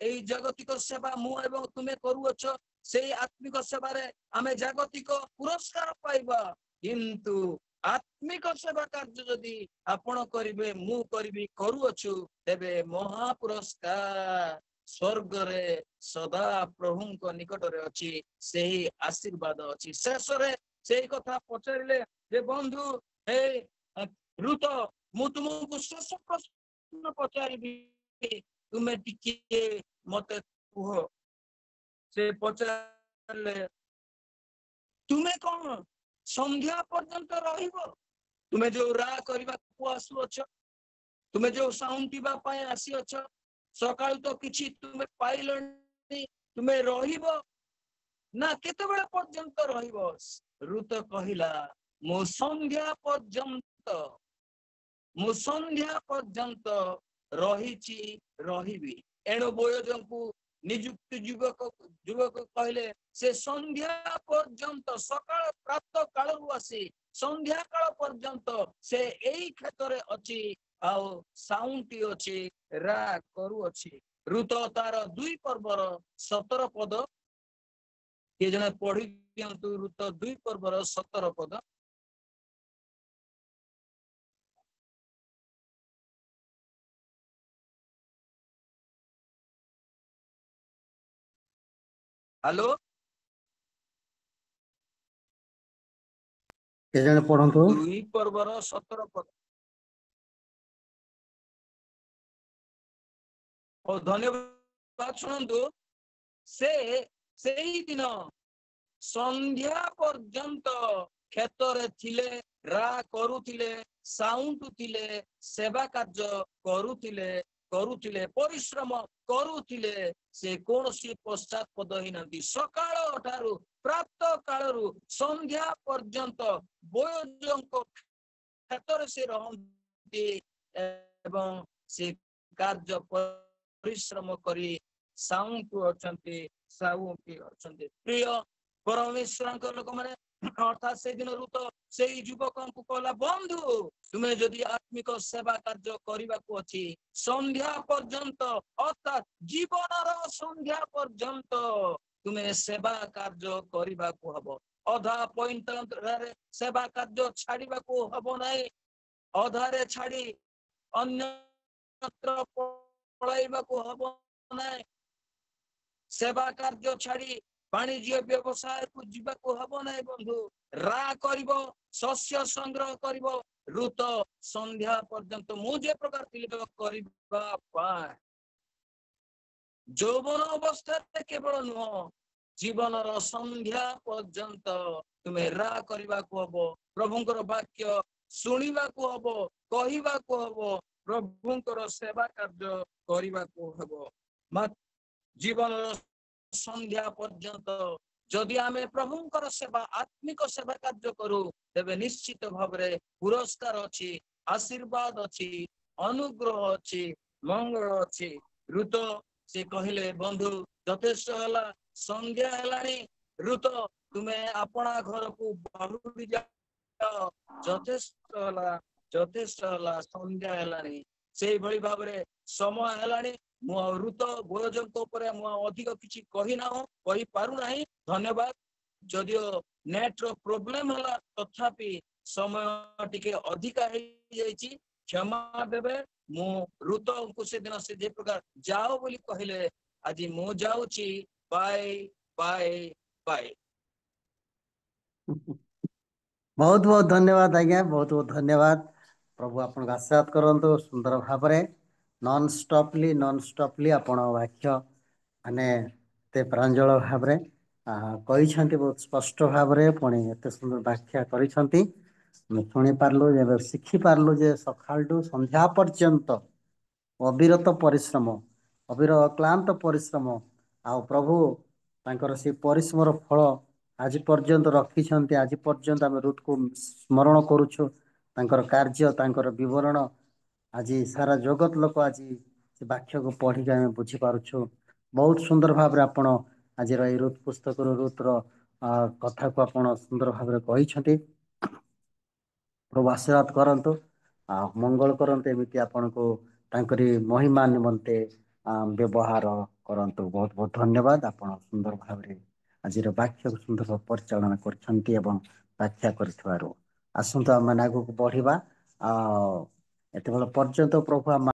एई जागतिक सेवा मु एवं तुम्हें करूअछ से आत्मिक सेवारे आमे जागतिक पुरस्कार पाइबा किंतु आत्मिक सेवा कार्य जदि आपण करिवे मु करिवि करूअछु तेबे महा पुरस्कार स्वर्ग रे सदा प्रभुଙ୍କ निकटरे अछि सेही आशीर्वाद अछि। शेषरे सेही कथा पचारिले जे बंधु हे ऋत मु तुमको शेष प्रश्न पचारिबि तुम्हें टिके मते कुह। से पचारिले तुम्हें कौन संध्या पर्यंत रहिबो? तुम्हें जो रा करबा को आसुअछ, तुम्हें जो साउंटिबा पाए आसीअछ, सकाळ तो किछि तुम्हें पाइलनी, तुम्हें रहिबो ना केतेबेला पर्यंत रहिबो? ऋत कहिला मो संध्या पर्यंत रहिछि रहिबि। एणु बोयजंकु नियुक्त युवक कहले से संध्या पर्यंत सकाळ प्रातः कालरु आसी संध्या काल पर्यंत से एई क्षेत्र अछि आउ साउंटी अछि रा करू अछि। ऋत तार 2 पर्वर 17 पद के जने पढ़ी दियंतु। ऋत 2 पर्वर 17 पद। हेलो के जने पढ़ंतु। 2 पर्वर 17 पद। और धन्यवाद शुणु से ही दिन संध्या पर्यंत क्षेत्र थिले रा करुथिले साउंटुथिले सेवा कार्य करुथिले परिश्रम करुथिले से कोनसी पश्चात्पद ही नथी। सकाळ ठारू प्रातः कालरू संध्या पर्यंत बोयजंक क्षेत्र से रहंती एवं से कार्य परिश्रम करी साउंटु अछंती साउंटी अछंती। प्रिय परमेश्वर लोक माने अर्थात से दिन ऋत से युवक को कहला बंधु तुम्हें जदि आत्मिक सेवा कार्य करने को अच्छी संध्या पर्यंत अर्थात जीवनर संध्या पर्यंत तुम्हें सेवा कार्य करने को हबो। अधा पॉइंट सेवा कार्य छाड़िबा को हबो नहीं। अधारे छाड़ी अन्यत्र पळाइबा को हबो नहीं। सेवा कार्य छाड़ी वाणिज्य व्यवसाय को जीवा को हबो नहीं। बंधु रा करिवो शस्य संग्रह करिवो ऋत संध्या पर्यंत मुझे प्रकार करिबा पाए यौवन अवस्था केवल नुह जीवनर संध्या पर्यंत तुम्हें रा करिबा को हबो। प्रभुंकर वाक्य सुनिबा को हबो कहिबा को हबो प्रभुंकर सेवा कार्य करिबा को हबो। जीवनर संध्या पर्यंत जदि आमे प्रभुंकर सेवा आत्मिक सेवा कार्य करू तेबे निश्चित भावरे पुरस्कार अछि आशीर्वाद अछि अनुग्रह अछि मंगल अछि। ऋत से कहले बंधु यथेष्ट हला संध्या हेलानी ऋत तुम्हें अपना घर को बाहुरी जाओ यथेष्ट हला संध्या हेलानी सेही भली भावरे समय हेलानी। मु ऋत बोयजंक उपरे मु अधिक किछि कहि ना कहि पारु नाही। धन्यवाद। जदियो नेट रो प्रॉब्लम हला तथापि समय टिके अधिक हे जाईची क्षमा देबे। मु ऋत को से दिन से जे प्रकार जाओ बोली कहले आज मु जाउची। Bye bye bye. बहुत बहुत धन्यवाद आज्ञा बहुत बहुत धन्यवाद। प्रभु आपन आशीर्वाद करंतु सुंदर भाबरे ନନ୍ ଷ୍ଟପଲି ଆପଣ ବାକ୍ୟ ମାନେ ଏତେ ପ୍ରାଞ୍ଜଳ ଭାବରେ କହିଛନ୍ତି, ବହୁତ ସ୍ପଷ୍ଟ ଭାବରେ, ପୁଣି ଏତେ ସୁନ୍ଦର ବ୍ୟାଖ୍ୟା କରିଛନ୍ତି। ଆମେ ଶୁଣିପାରିଲୁ, ଏବେ ଶିଖିପାରିଲୁ ଯେ ସକାଳଠୁ ସନ୍ଧ୍ୟା ପର୍ଯ୍ୟନ୍ତ ଅବିରତ ପରିଶ୍ରମ, ଅକ୍ଲାନ୍ତ ପରିଶ୍ରମ, ଆଉ ପ୍ରଭୁ ତାଙ୍କର ସେ ପରିଶ୍ରମର ଫଳ ଆଜି ପର୍ଯ୍ୟନ୍ତ ରଖିଛନ୍ତି। ଆଜି ପର୍ଯ୍ୟନ୍ତ ଆମେ ରୁଥକୁ ସ୍ମରଣ କରୁଛୁ, ତାଙ୍କର କାର୍ଯ୍ୟ, ତାଙ୍କର ବିବରଣ। ଆଜି ସାରା ଜଗତ ଲୋକ ଆଜି ସେ ବାକ୍ୟକୁ ପଢିକି ଆମେ ବୁଝିପାରୁଛୁ। ବହୁତ ସୁନ୍ଦର ଭାବରେ ଆପଣ ଆଜିର ଏଇ ରୁଥ୍ ପୁସ୍ତକରୁ ରୁଥ୍ର କଥାକୁ ଆପଣ ସୁନ୍ଦର ଭାବରେ କହିଛନ୍ତି। ପ୍ରଭୁ ଆଶୀର୍ବାଦ କରନ୍ତୁ, ଆଉ ମଙ୍ଗଳ କରନ୍ତୁ, ଏମିତି ଆପଣଙ୍କୁ ତାଙ୍କରି ମହିମା ନିମନ୍ତେ ବ୍ୟବହାର କରନ୍ତୁ। ବହୁତ ବହୁତ ଧନ୍ୟବାଦ। ଆପଣ ସୁନ୍ଦର ଭାବରେ ଆଜିର ବାକ୍ୟକୁ ସୁନ୍ଦର ପରିଚାଳନା କରିଛନ୍ତି ଏବଂ ବ୍ୟାଖ୍ୟା କରିଥିବାରୁ। ଆସନ୍ତୁ ଆମେ ଆଗକୁ ବଢିବା। ଏତେବେଳ ପର୍ଯ୍ୟନ୍ତ ପ୍ରଭୁ